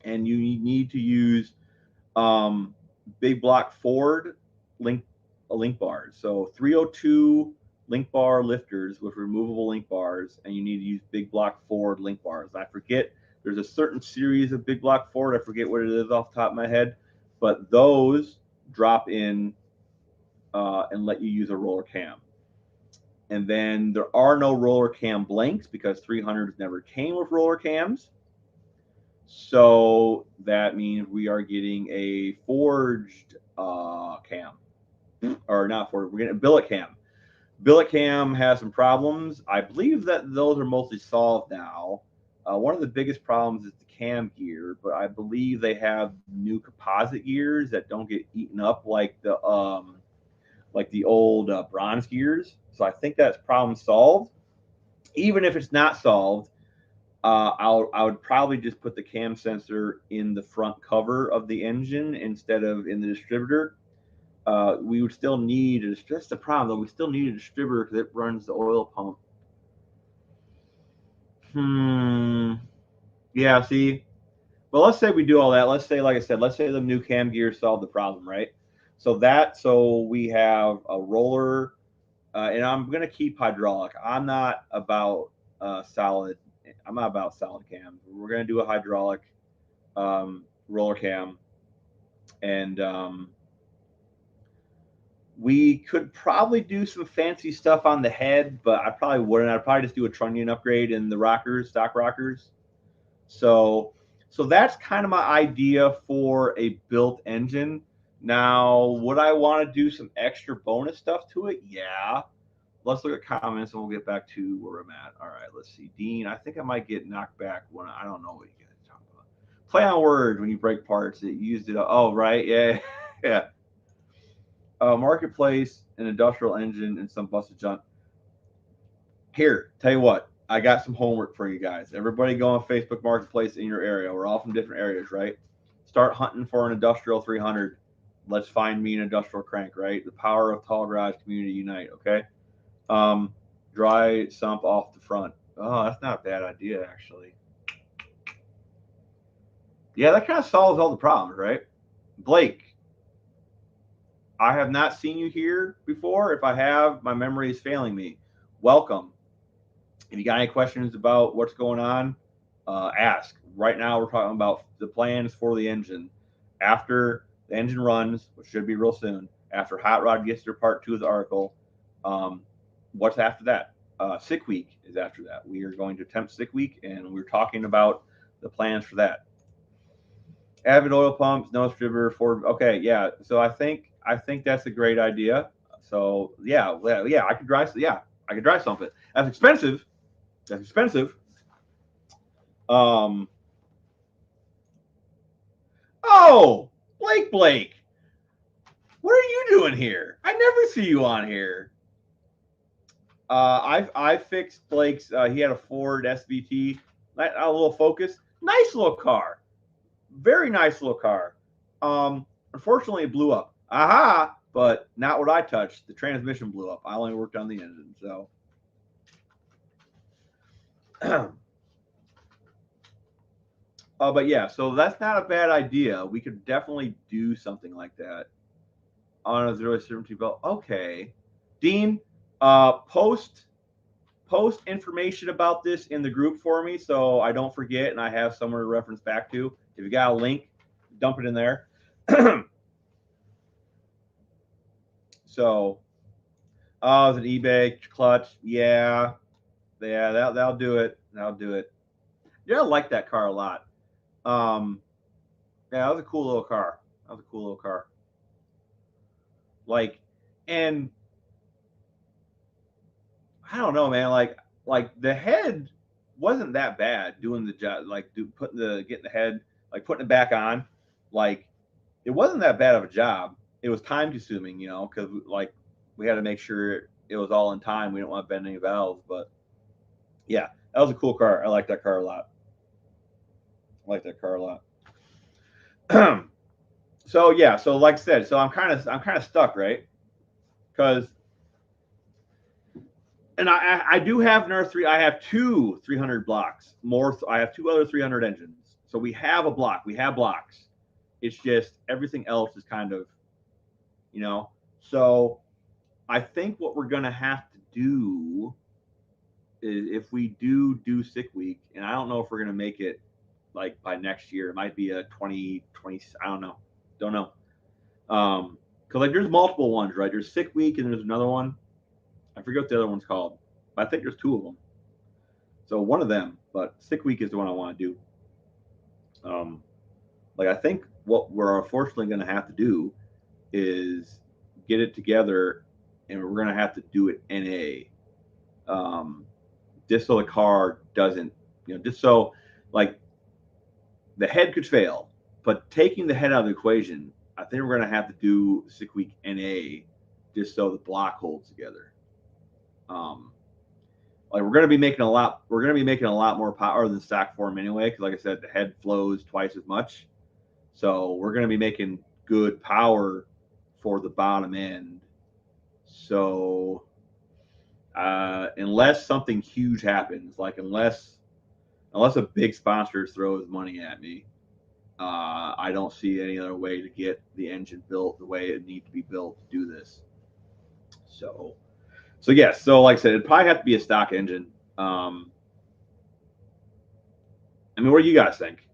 And you need to use big block Ford link bars. So 302 link bar lifters with removable link bars, and you need to use big block Ford link bars. I forget, there's a certain series of big block Ford. I forget what it is off the top of my head, but those drop in and let you use a roller cam. And then there are no roller cam blanks because 300s never came with roller cams. So that means we are getting a forged cam. Or not forged, we're getting a billet cam. Billet cam has some problems. I believe that those are mostly solved now. One of the biggest problems is the cam gear, but I believe they have new composite gears that don't get eaten up like the old bronze gears. So I think that's problem solved. Even if it's not solved, I would probably just put the cam sensor in the front cover of the engine instead of in the distributor. We would still need, just the problem though, we still need a distributor because it runs the oil pump. Yeah, see, but let's say we do all that. Let's say, like I said, let's say the new cam gear solved the problem, right? So we have a roller, and I'm gonna keep hydraulic. I'm not about solid. I'm not about solid cams. We're gonna do a hydraulic roller cam, and we could probably do some fancy stuff on the head, but I probably wouldn't. I'd probably just do a trunnion upgrade in the rockers, stock rockers. So that's kind of my idea for a built engine. Now, would I want to do some extra bonus stuff to it? Yeah. Let's look at comments and we'll get back to where I'm at. All right, let's see. Dean, I think I might get knocked back when I don't know what you guys are talking about. Play on words when you break parts. It used it. Oh, right. Yeah. Yeah. Marketplace, an industrial engine, and some busted junk. Here, tell you what, I got some homework for you guys. Everybody go on Facebook Marketplace in your area. We're all from different areas, right? Start hunting for an industrial 300. Let's find me an industrial crank, right? The power of tall garage community unite, okay? Dry sump off the front. Oh, that's not a bad idea, actually. Yeah, that kind of solves all the problems, right? Blake, I have not seen you here before. If I have, my memory is failing me. Welcome. If you got any questions about what's going on, ask. Right now, we're talking about the plans for the engine. After the engine runs, which should be real soon, after Hot Rod gets their part 2 of the article, what's after that? Sick week is after that. We are going to attempt sick week, and we're talking about the plans for that. Avid oil pumps, no distributor for. Okay, yeah. So I think that's a great idea. So yeah, I could dry. Yeah, I could dry sump it. That's expensive. That's expensive. Oh, Blake, what are you doing here? I never see you on here. I fixed Blake's. He had a Ford SVT, a little Focus, nice little car, very nice little car. Unfortunately, it blew up. Aha! But not what I touched. The transmission blew up. I only worked on the engine, so. But yeah, so that's not a bad idea. We could definitely do something like that on a 070 belt. Okay, Dean, post information about this in the group for me so I don't forget and I have somewhere to reference back to. If you got a link, dump it in there. So, it's an eBay clutch. Yeah, that'll do it. That'll do it. Yeah, I like that car a lot. Yeah, that was a cool little car. That was a cool little car. Like, and I don't know, man. Like the head wasn't that bad doing the job. Like getting the head, like putting it back on. Like it wasn't that bad of a job. It was time consuming, you know, because like we had to make sure it was all in time. We didn't want to bend any valves, but yeah, that was a cool car. I like that car a lot. I like that car a lot. So yeah, so like I said, so I'm kind of stuck, right? Because and I do have another three. I have two 300 blocks. I have two other 300 engines. So we have a block. We have blocks. It's just everything else is kind of, you know. So I think what we're gonna have to do is if we do sick week, and I don't know if we're gonna make it like by next year. It might be a 2020. I don't know. Because like there's multiple ones, right? There's sick week and there's another one. I forget what the other one's called. But I think there's 2 of them. So one of them, but Sick Week is the one I want to do. Like I think what we're unfortunately going to have to do is get it together, and we're going to have to do it NA, just so the car doesn't, just so like the head could fail, but taking the head out of the equation, I think we're going to have to do Sick Week NA, just so the block holds together. Like we're going to be making a lot more power than stock form anyway, because like I said, the head flows twice as much. So we're going to be making good power for the bottom end. So unless something huge happens, like unless a big sponsor throws money at me, I don't see any other way to get the engine built the way it needs to be built to do this. So yes. So like I said, it'd probably have to be a stock engine. I mean, what do you guys think?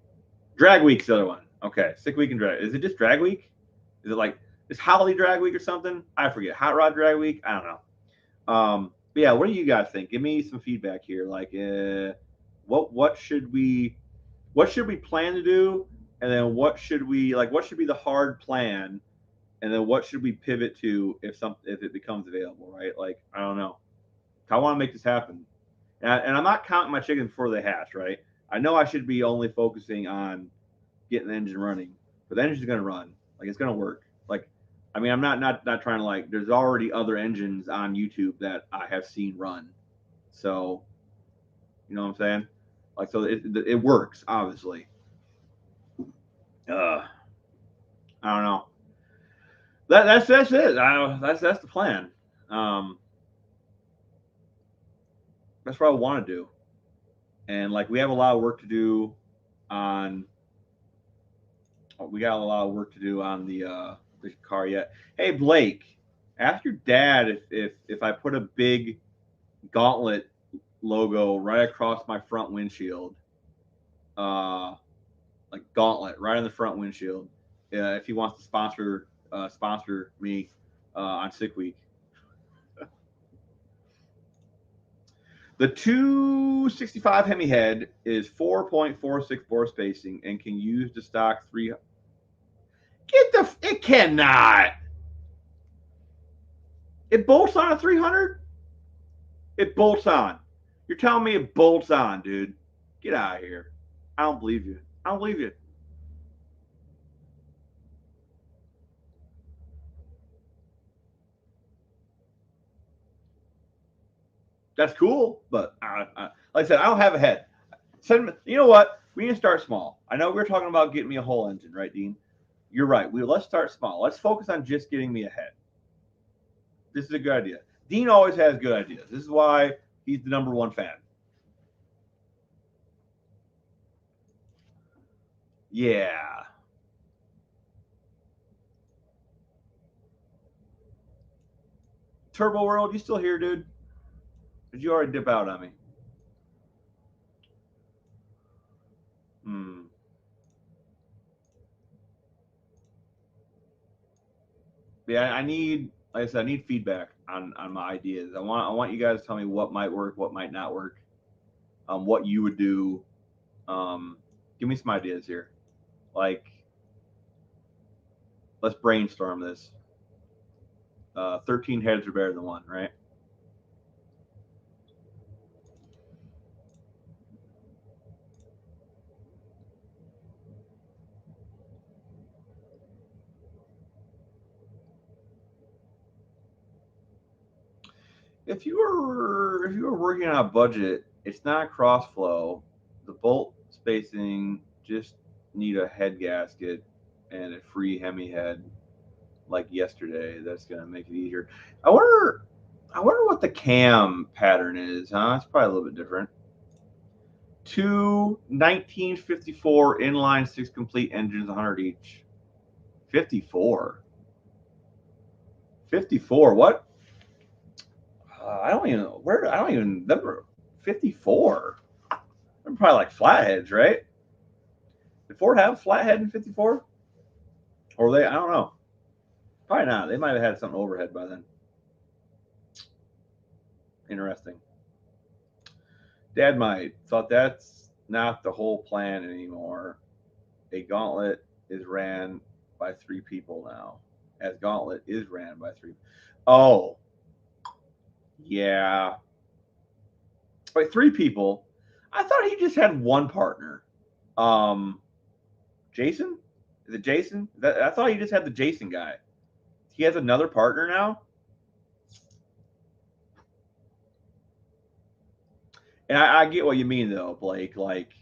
Drag Week's the other one. Okay, Sick Week and Drag. Is it just Drag Week? Is it like it's Holiday Drag Week or something? I forget. Hot Rod Drag Week? I don't know. But yeah, what do you guys think? Give me some feedback here. Like, what should we plan to do, and then what should be the hard plan, and then what should we pivot to if it becomes available, right? Like, I don't know. I want to make this happen, and I'm not counting my chickens before they hatch, right? I know I should be only focusing on getting the engine running, but the engine's going to run. Like, it's going to work. Like, I mean, I'm not trying to, like, there's already other engines on YouTube that I have seen run. So, you know what I'm saying? Like, so it works, obviously. I don't know. That's it. That's the plan. That's what I want to do. And like we have a lot of work to do on. We got a lot of work to do on the car yet. Hey Blake, ask your dad if I put a big gauntlet logo right across my front windshield, like gauntlet right on the front windshield, if he wants to sponsor me on Sick Week. The 265 Hemi head is 4.46 bore spacing and can use the stock 3. It cannot. It bolts on a 300. It bolts on. You're telling me it bolts on, dude? Get out of here. I don't believe you. I don't believe you. That's cool, but like I said, I don't have a head. You know what? We need to start small. I know we were talking about getting me a whole engine, right, Dean? You're right. Let's start small. Let's focus on just getting me a head. This is a good idea. Dean always has good ideas. This is why he's the #1 fan. Yeah. Turbo World, you still here, dude? Did you already dip out on me? Yeah, like I said, I need feedback on my ideas. I want you guys to tell me what might work, what might not work, what you would do. Give me some ideas here. Like, let's brainstorm this. 13 heads are better than one, right? If you were working on a budget, it's not cross flow. The bolt spacing just need a head gasket and a free Hemi head like yesterday. That's gonna make it easier. I wonder what the cam pattern is, huh? It's probably a little bit different. 1954 inline 6 complete engines, 100 each. 54. 54. What? I don't even know where. I don't even remember. 54. They're probably like flatheads, right? Did Ford have a flathead in 54? Or they? I don't know. Probably not. They might have had something overhead by then. Interesting. Dad might thought that's not the whole plan anymore. A gauntlet is ran by 3 people now. As gauntlet is ran by 3. Oh, yeah. Wait, 3 people. I thought he just had one partner. Jason? Is it Jason? I thought he just had the Jason guy. He has another partner now? And I get what you mean, though, Blake. Like,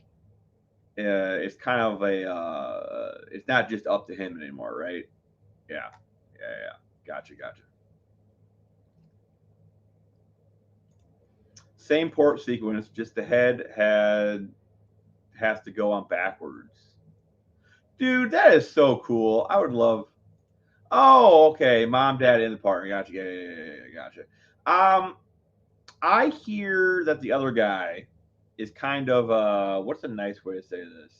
it's kind of it's not just up to him anymore, right? Yeah. Gotcha. Same port sequence, just the head has to go on backwards. Dude, that is so cool. I would love. Oh, okay. Mom, dad, and the partner. Gotcha. Yeah. Gotcha. I hear that the other guy is kind of what's a nice way to say this?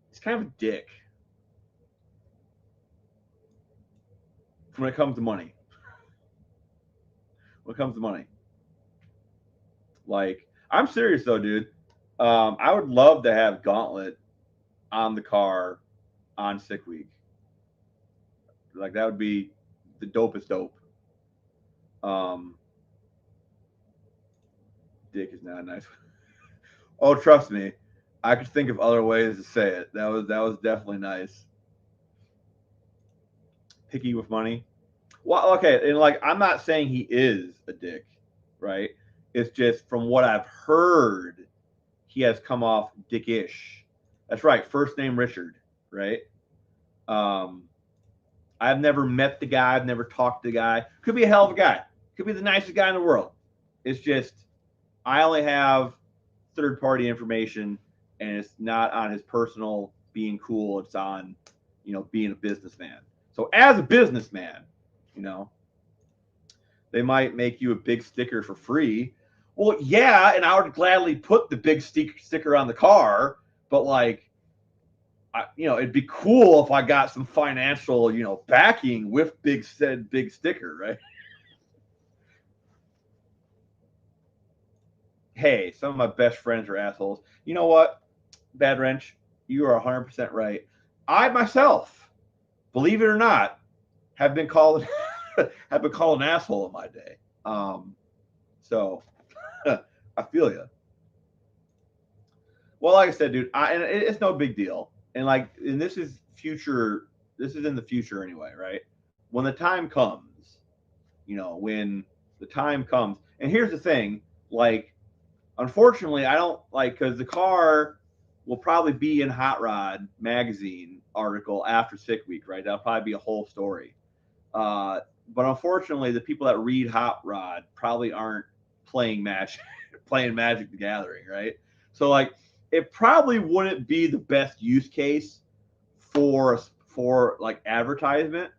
He's kind of a dick when it comes to money. Like, I'm serious though, dude. I would love to have Gauntlet on the car on sick week. Like, that would be the dopest dope. Dick is not a nice. Oh, trust me, I could think of other ways to say it. That was definitely nice. Picky with money. Well, okay, and like, I'm not saying he is a dick, right? It's just from what I've heard, he has come off dickish. That's right, first name Richard, right? Um, I've never met the guy. I've never talked to the guy. Could be a hell of a guy. Could be the nicest guy in the world. It's just I only have third party information, and it's not on his personal being cool. It's on, being a businessman. So as a businessman, they might make you a big sticker for free. Well, yeah, and I would gladly put the big sticker on the car, but like, it'd be cool if I got some financial, backing with said big sticker, right? Hey, some of my best friends are assholes. You know what, Bad Wrench? You are 100% right. I myself, believe it or not, have been called an asshole in my day. So I feel you. Well, like I said, dude, and it's no big deal. And this is future. This is in the future anyway, right? When the time comes, when the time comes. And here's the thing, like, unfortunately, I don't like, because the car will probably be in Hot Rod magazine article after sick week, right? That'll probably be a whole story. But unfortunately, the people that read Hot Rod probably aren't playing Magic the Gathering, right? So like, it probably wouldn't be the best use case for like advertisement.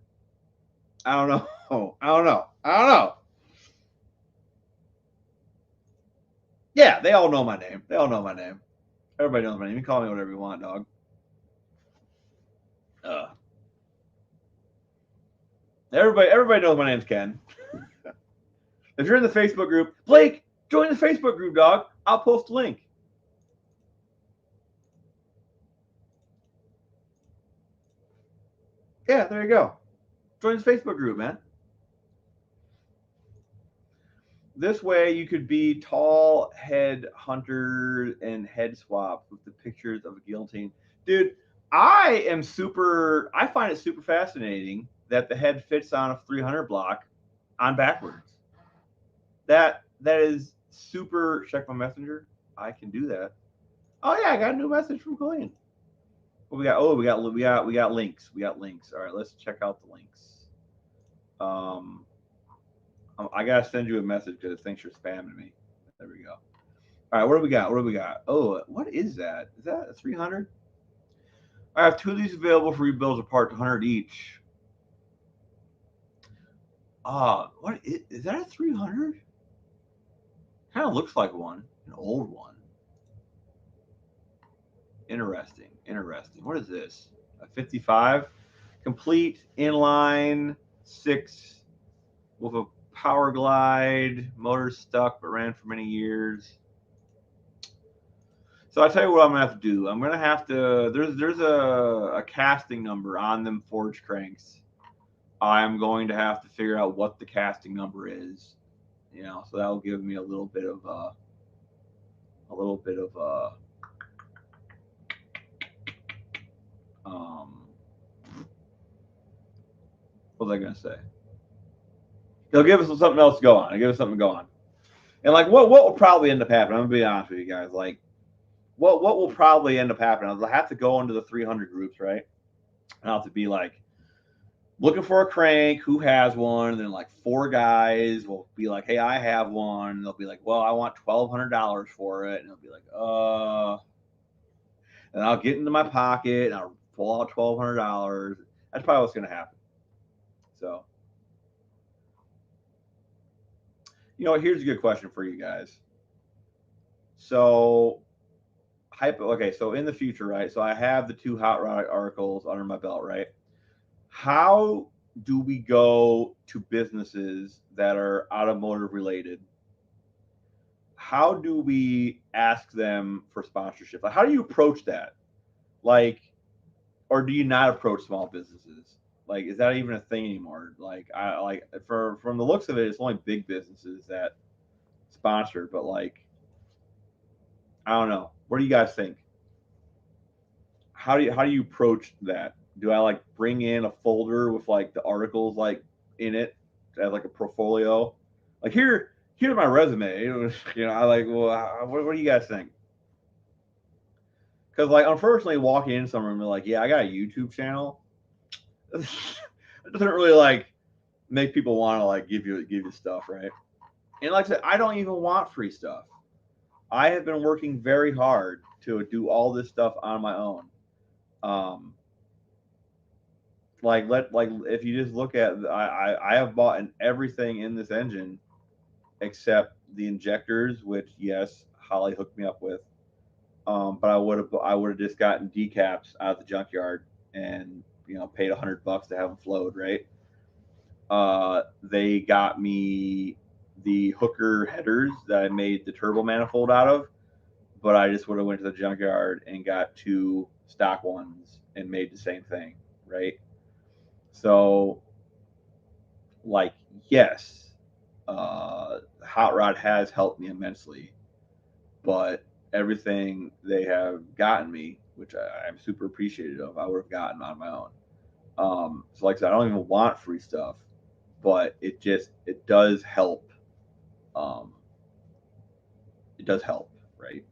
I don't know. I don't know. Yeah, they all know my name. Everybody knows my name. You can call me whatever you want, dog. Everybody knows my name's Ken. If you're in the Facebook group, Blake, join the Facebook group, dog. I'll post a link. Yeah, there you go. Join the Facebook group, man. This way you could be tall head hunter and head swaps with the pictures of a guillotine. Dude, I find it super fascinating that the head fits on a 300 block on backwards. That is super. Check my messenger. I can do that. Oh yeah, I got a new message from Colleen. What we got? Oh, we got links. We got links. All right, let's check out the links. I gotta send you a message because it thinks you're spamming me. There we go. All right, what do we got? Oh, what is that? Is that a 300? I have 2 of these available for rebuilds apart, 100 each. What is that, a 300? Kind of looks like one, an old one. Interesting. What is this? A 55? Complete inline 6 with a power glide, motor stuck but ran for many years. So I tell you what I'm gonna have to do. I'm gonna have to. There's a casting number on them forge cranks. I'm going to have to figure out what the casting number is. You know, so that'll give me a little bit of um, what was I gonna say? It'll give us something else to go on. It'll give us something to go on. And like what will probably end up happening? I'm gonna be honest with you guys. Like what will probably end up happening? I'll have to go into the 300 groups, right? And I'll have to be like looking for a crank, who has one, and then like 4 guys will be like, hey, I have one. And they'll be like, well, I want $1,200 for it. And they'll be like, and I'll get into my pocket and I'll pull out $1,200. That's probably what's gonna happen. So, you know, here's a good question for you guys. So, okay, so in the future, right? So I have the 2 hot rod articles under my belt, right? How do we go to businesses that are automotive related? How do we ask them for sponsorship? Like, how do you approach that? Like, or do you not approach small businesses? Like, is that even a thing anymore? Like, I like from the looks of it, it's only big businesses that sponsor. But like, I don't know. What do you guys think? How do you approach that? Do I like bring in a folder with like the articles like in it as like a portfolio? Like here's my resume. You know, I like. Well, what do you guys think? Because like, unfortunately, walking in somewhere and be like, yeah, I got a YouTube channel. It doesn't really like make people want to like give you stuff, right? And like I said, I don't even want free stuff. I have been working very hard to do all this stuff on my own. Um, like if you just look at I have bought everything in this engine except the injectors, which yes, Holly hooked me up with. But I would have just gotten decaps out of the junkyard and paid $100 to have them flowed, right? They got me the hooker headers that I made the turbo manifold out of, but I just would have went to the junkyard and got 2 stock ones and made the same thing, right? So, like, yes, Hot Rod has helped me immensely, but everything they have gotten me, which I'm super appreciative of, I would have gotten on my own. So, like I said, I don't even want free stuff, but it does help. Um, it does help, right?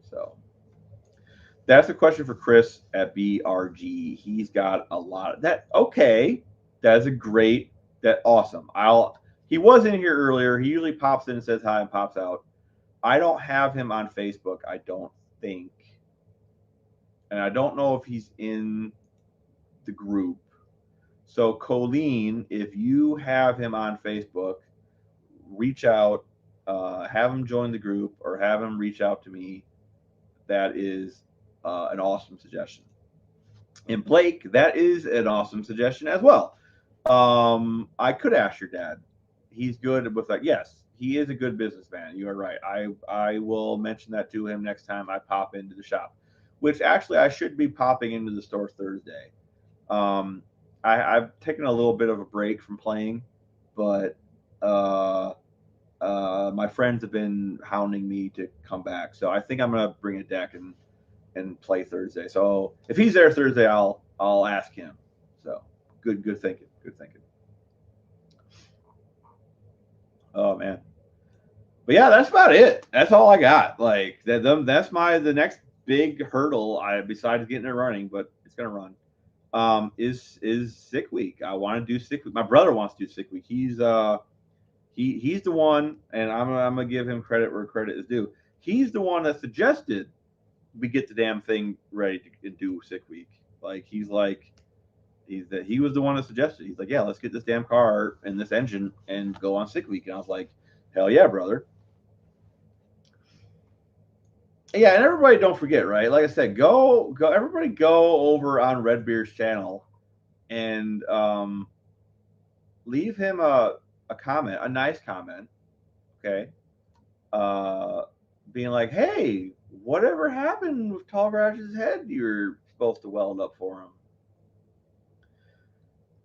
So that's a question for Chris at BRG. He's got a lot of that. Okay, that is a great. That awesome. He was in here earlier. He usually pops in and says hi and pops out. I don't have him on Facebook. I don't think, and I don't know if he's in the group. So Colleen, if you have him on Facebook, reach out, have him join the group, or have him reach out to me. That is an awesome suggestion. And Blake, that is an awesome suggestion as well. I could ask your dad. He's good with that. Yes, he is a good businessman. You are right. I will mention that to him next time I pop into the shop, which actually I should be popping into the store Thursday. I've taken a little bit of a break from playing, but my friends have been hounding me to come back. So I think I'm gonna bring a deck and play Thursday. So if he's there Thursday, I'll ask him. So good thinking. Good thinking. Oh man. But yeah, that's about it. That's all I got. Like that's the next big hurdle. I besides getting it running, but it's gonna run. Is sick week. I want to do sick week. My brother wants to do sick week. He's the one, and I'm gonna give him credit where credit is due. He's the one that suggested we get the damn thing ready to do sick week. Like he was the one that suggested. He's like, yeah, let's get this damn car and this engine and go on sick week. And I was like, hell yeah, brother. Yeah, and everybody don't forget, right? Like I said, everybody go over on Redbeard's channel and leave him a comment, a nice comment, okay? Being like, hey, whatever happened with Tall Rash's head you were supposed to weld up for him?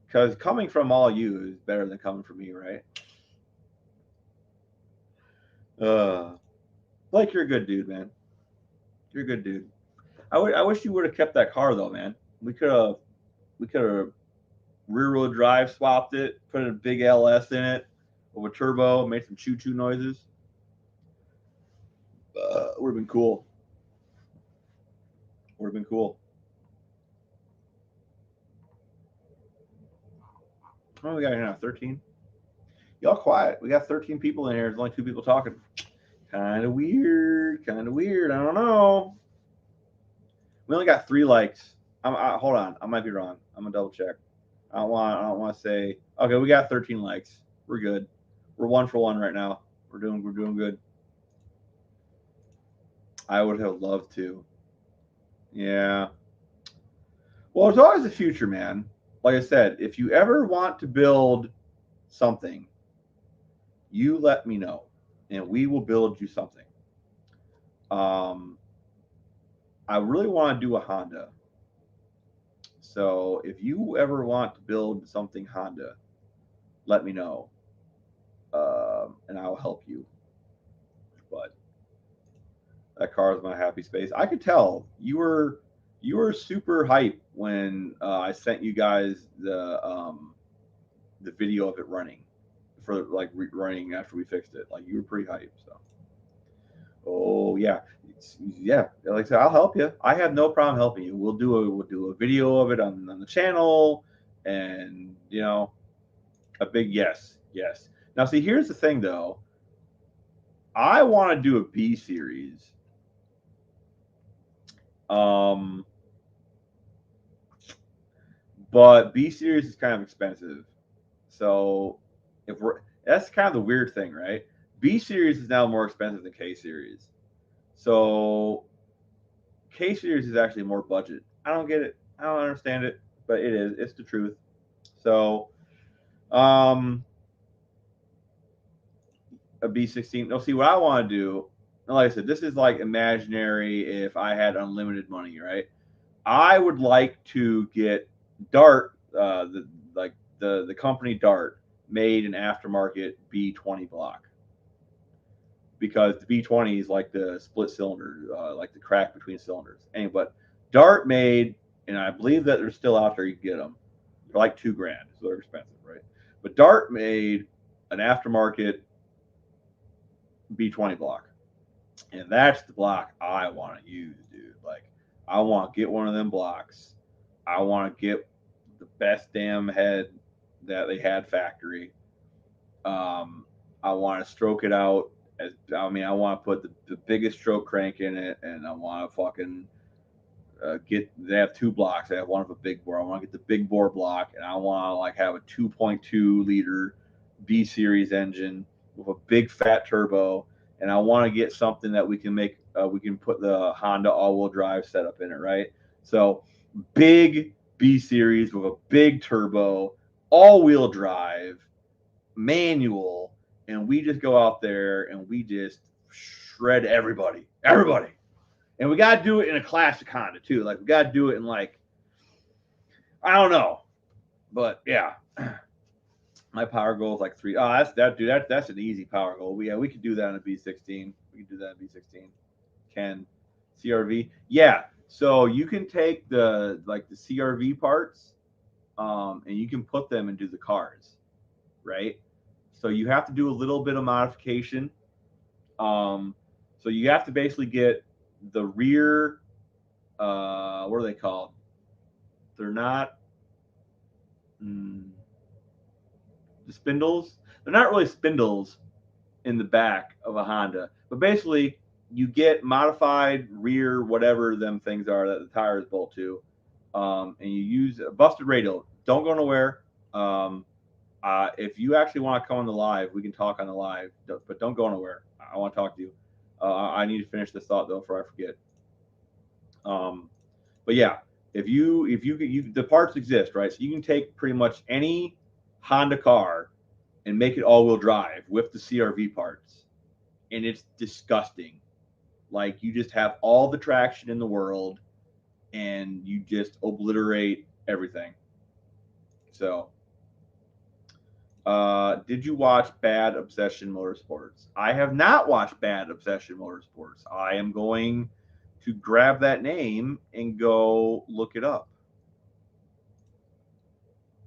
Because coming from all you is better than coming from me, right? Blake, you're a good dude, man. You're a good dude. I wish you would have kept that car though, man. We could have rear wheel drive swapped it, put a big LS in it with a turbo, made some choo choo noises. Would have been cool. Would have been cool. Oh, we got here now 13. Y'all quiet. We got 13 people in here. There's only 2 people talking. Kind of weird. Kind of weird. I don't know. We only got 3 likes. Hold on. I might be wrong. I'm gonna double check. I don't want to say. Okay, we got 13 likes. We're good. We're 1 for 1 right now. We're doing good. I would have loved to. Yeah. Well, it's always the future, man. Like I said, if you ever want to build something, you let me know, and we will build you something. Um, I really want to do a Honda. So if you ever want to build something Honda, let me know, and I'll help you. But that car is my happy space. I could tell you were super hype when I sent you guys the video of it running for like running after we fixed it. Like you were pretty hype. So oh yeah, yeah. Like I said, I'll help you. I have no problem helping you. We'll do a video of it on the channel, and a big yes. Now see, here's the thing though. I want to do a B series. Um, but B series is kind of expensive. So if we're that's kind of the weird thing, right? B series is now more expensive than K series. So K series is actually more budget. I don't get it. I don't understand it, but it is. It's the truth. So, um, a B16. No, see what I want to do. Like I said, this is like imaginary. If I had unlimited money, right? I would like to get Dart, the company Dart made an aftermarket B20 block because the B20 is like the split cylinder, like the crack between cylinders. Anyway, but Dart made, and I believe that they're still out there. You can get them. They're like $2,000, so they're expensive, right? But Dart made an aftermarket B20 block, and that's the block I want to use, dude. Like, I want to get one of them blocks. I want to get the best damn head that they had factory. Um, I want to stroke it out. I want to put the biggest stroke crank in it, and I want to fucking get. They have 2 blocks. They have one of a big bore. I want to get the big bore block, and I want to like have a 2.2 liter B series engine with a big fat turbo, and I want to get something that we can make. We can put the Honda all-wheel drive setup in it, right? So big B series with a big turbo, all-wheel drive, manual, and we just go out there and we just shred everybody. And we got to do it in a classic Honda too. Like we got to do it in like, I don't know, but yeah, my power goal is like 3. Oh, that's that dude. That's an easy power goal. We could do that in a B16. We could do that in B16. Can CRV? Yeah. So you can take the CRV parts, and you can put them into the cars, right? So you have to do a little bit of modification. Um, so you have to basically get the rear. What are they called? They're not the spindles. They're not really spindles in the back of a Honda, but basically you get modified rear whatever them things are that the tires bolt to, and you use a busted radial. Don't go nowhere. If you actually want to come on the live, we can talk on the live, but don't go nowhere. I want to talk to you. I need to finish this thought though before I forget. But yeah, if you the parts exist, right? So you can take pretty much any Honda car and make it all-wheel drive with the CRV parts, and it's disgusting. Like you just have all the traction in the world, and you just obliterate everything. So, did you watch Bad Obsession Motorsports? I have not watched Bad Obsession Motorsports. I am going to grab that name and go look it up.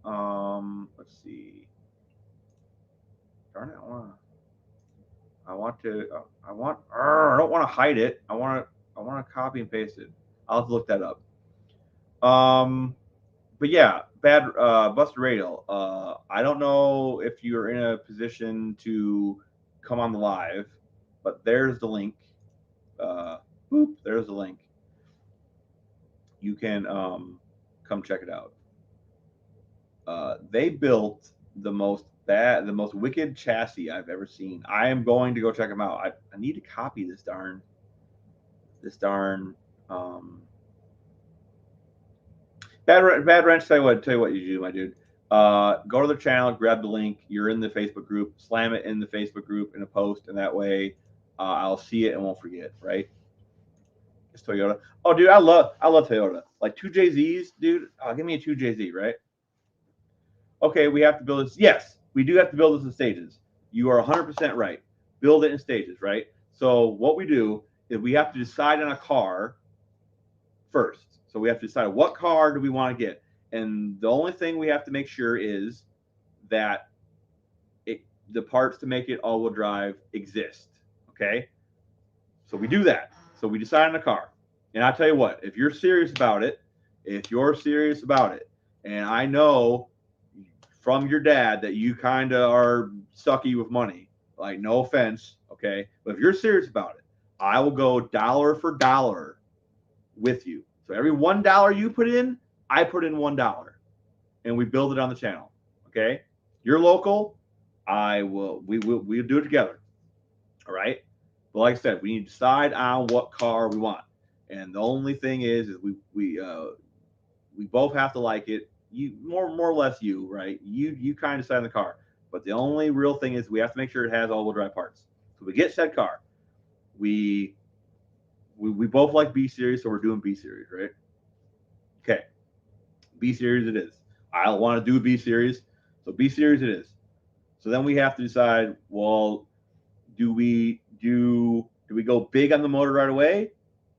Let's see. Darn it! I don't want to hide it. I want to copy and paste it. I'll have to look that up. But yeah, Buster Radio. I don't know if you're in a position to come on the live, but there's the link. There's the link. You can come check it out. They built the most wicked chassis I've ever seen. I am going to go check them out. I need to copy this darn Bad Wrench. Tell you what you do, my dude. Go to their channel, grab the link. You're in the Facebook group. Slam it in the Facebook group in a post, and that way I'll see it and won't forget. Right? It's Toyota. Oh, dude, I love Toyota. Like 2JZs, dude. Give me a 2JZ, right? Okay, we have to build this. Yes, we do have to build this in stages. You are 100% right. Build it in stages, right? So what we do is we have to decide on a car first. So we have to decide what car do we want to get. And the only thing we have to make sure is that the parts to make it all-wheel drive exist. Okay? So we do that. So we decide on a car. And I tell you what, if you're serious about it, and I know from your dad that you kind of are sucky with money, like no offense, okay? But if you're serious about it, I will go dollar for dollar with you. So every $1 you put in, I put in $1, and we build it on the channel. Okay, you're local. We'll do it together. All right. But like I said, we need to decide on what car we want, and the only thing is we both have to like it. You more or less you, right? You kind of decide on the car, but the only real thing is we have to make sure it has all-wheel drive parts. So we get said car. We both like B series, so we're doing B series, right? Okay, B series it is. I want to do B series, so B series it is. So then we have to decide, well, do we go big on the motor right away,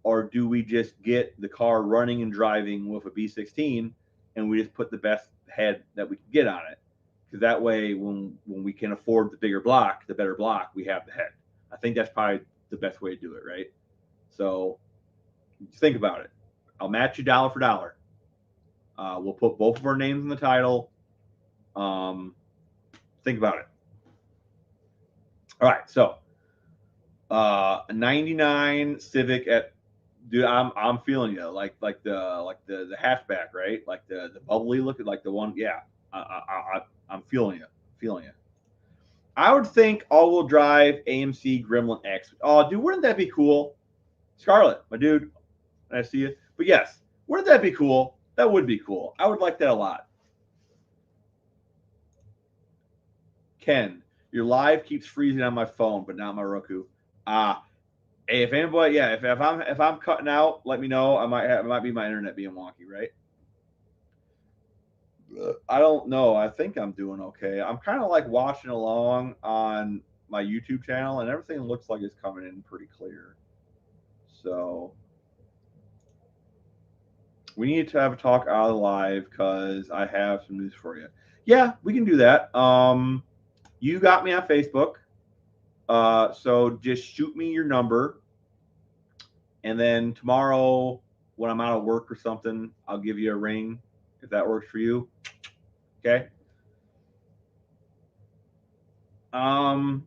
or do we just get the car running and driving with a B16 and we just put the best head that we can get on it? Because that way, when we can afford the bigger block, the better block, we have the head. I think that's probably the best way to do it, right? So think about it. I'll match you dollar for dollar. We'll put both of our names in the title. Think about it. All right, so 99 Civic at, dude, I'm feeling you, like the hatchback, right? Like the bubbly look, like the one, yeah. I'm feeling you. I would think all-wheel drive AMC Gremlin X. Oh, dude, wouldn't that be cool? Scarlett, my dude, I see you. But yes, wouldn't that be cool? That would be cool. I would like that a lot. Ken, your live keeps freezing on my phone, but not my Roku. Hey, if anybody, yeah, if I'm cutting out, let me know. It might be my internet being wonky, right? I don't know. I think I'm doing okay. I'm kind of like watching along on my YouTube channel, and everything looks like it's coming in pretty clear. So we need to have a talk out of live because I have some news for you. Yeah, we can do that. You got me on Facebook. So just shoot me your number, and then tomorrow when I'm out of work or something, I'll give you a ring if that works for you. Okay. Oh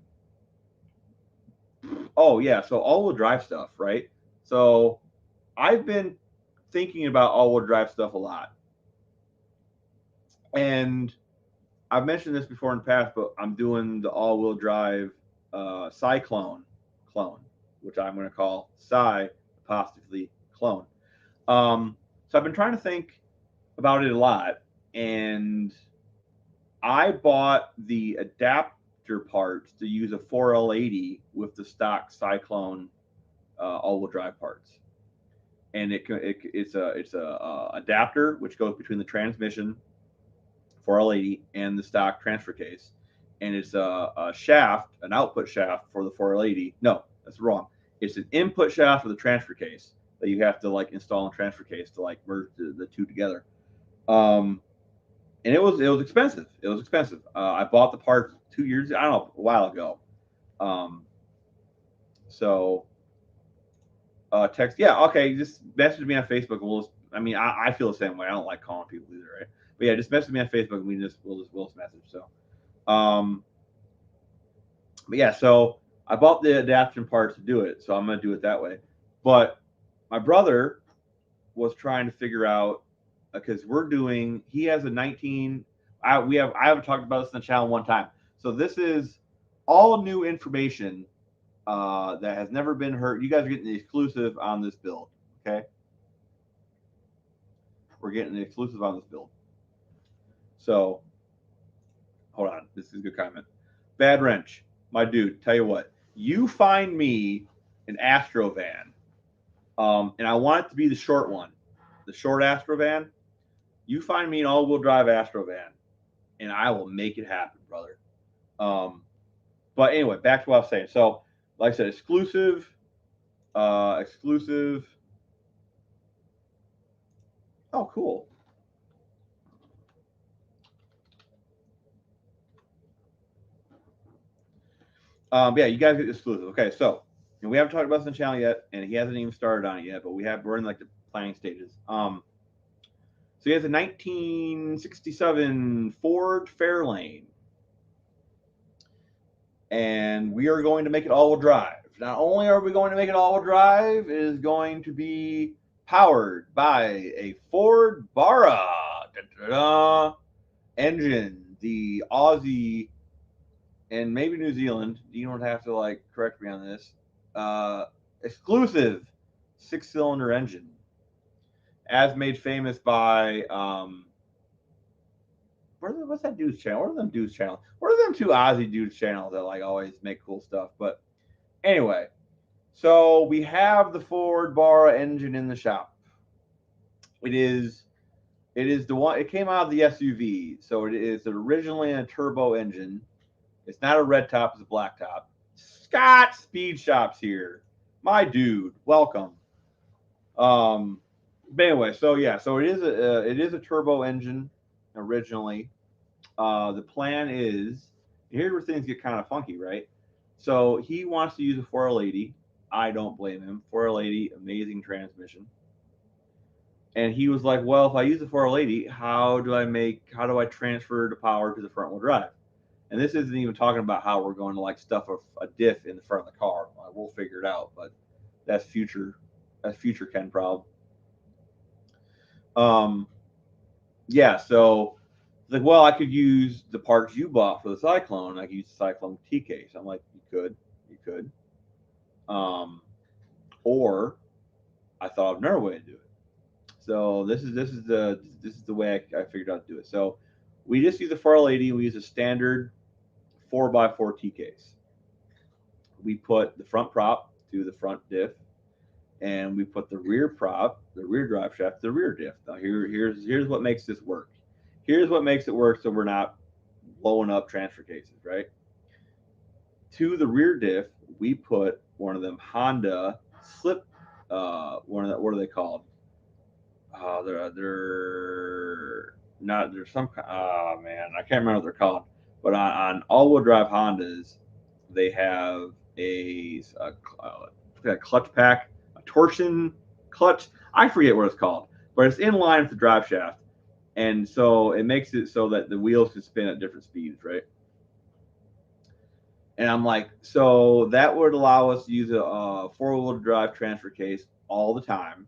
yeah. So all-wheel drive stuff, right? So I've been thinking about all-wheel drive stuff a lot, and I've mentioned this before in the past, but I'm doing the all-wheel drive Cyclone clone, which I'm going to call Cy apostrophe clone. So I've been trying to think about it a lot, and I bought the adapter parts to use a 4L80 with the stock Cyclone all-wheel drive parts, and it's a adapter which goes between the transmission 4L80 and the stock transfer case, and it's a shaft, an output shaft for the 4L80. No, that's wrong. It's an input shaft for the transfer case that you have to like install in transfer case to like merge the two together. And it was expensive. It was expensive. I bought the parts 2 years, I don't know, a while ago. So text, yeah, okay, just message me on Facebook, and I mean, I feel the same way. I don't like calling people either, right? But yeah, just message me on Facebook, and we'll just message. So, but yeah, so I bought the adaptation parts to do it, so I'm gonna do it that way. But my brother was trying to figure out because he has a 19. I haven't talked about this on the channel one time. So this is all new information that has never been heard. You guys are getting the exclusive on this build. Okay, we're getting the exclusive on this build. So hold on, this is a good comment. Bad Wrench, my dude. Tell you what, you find me an Astro van, and I want it to be the short one, the short Astro van. You find me an all-wheel drive Astro van, and I will make it happen, brother. But anyway, back to what I was saying. So, like I said, exclusive. Oh, cool. Yeah, you guys get exclusive. Okay, so and we haven't talked about this on the channel yet, and he hasn't even started on it yet, but we're in like the planning stages. So he has a 1967 Ford Fairlane, and we are going to make it all-wheel drive. Not only are we going to make it all-wheel drive, it is going to be powered by a Ford Barra engine, the Aussie and maybe New Zealand. You don't have to like correct me on this. Exclusive 6-cylinder engine, as made famous by what's that dude's channel? What are them dudes' channel? What are them two Aussie dudes' channels that like always make cool stuff? But anyway, so we have the Ford Barra engine in the shop. It is the one. It came out of the SUV, so it is originally a turbo engine. It's not a red top; it's a black top. Scott Speed Shop's here, my dude. Welcome. But anyway, so yeah, so it is a turbo engine originally. The plan is, here's where things get kind of funky, right? So he wants to use a 4L80. I don't blame him. 4L80, amazing transmission. And he was like, well, if I use the 4L80, how do I transfer the power to the front wheel drive? And this isn't even talking about how we're going to like stuff a diff in the front of the car. We'll figure it out, but that's future Ken problem. Yeah, so like, well, I could use the parts you bought for the Cyclone. I could use the Cyclone T case. I'm like, you could. Or I thought of another way to do it. So this is the way I figured out to do it. So we just use a 4L80. We use a standard 4x4 T case. We put the front prop to the front diff, and we put the rear prop, the rear drive shaft, to the rear diff. Now here's what makes this work. Here's what makes it work, so we're not blowing up transfer cases, right? To the rear diff, we put one of them Honda slip. What are they called? They're not. There's some. Oh man, I can't remember what they're called. But on all-wheel drive Hondas, they have a clutch pack, a torsion clutch. I forget what it's called, but it's in line with the drive shaft, and so it makes it so that the wheels can spin at different speeds, right? And I'm like, so that would allow us to use a four-wheel drive transfer case all the time,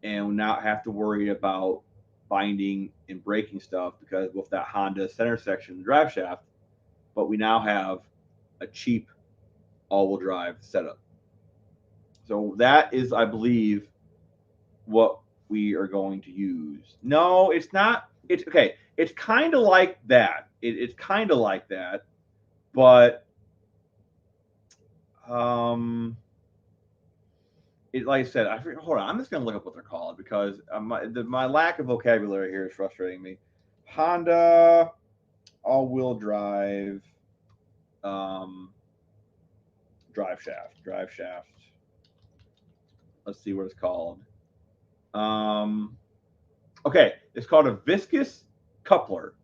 and not have to worry about binding and braking stuff because with that Honda center section drive shaft, but we now have a cheap all-wheel drive setup. So that is, I believe, what we are going to use. No, it's not. It's okay. It's kind of like that. It's kind of like that, but like I said, I forget, hold on. I'm just gonna look up what they're called because my lack of vocabulary here is frustrating me. Honda all-wheel drive, um, drive shaft. Let's see what it's called. Um, okay, it's called a viscous coupler.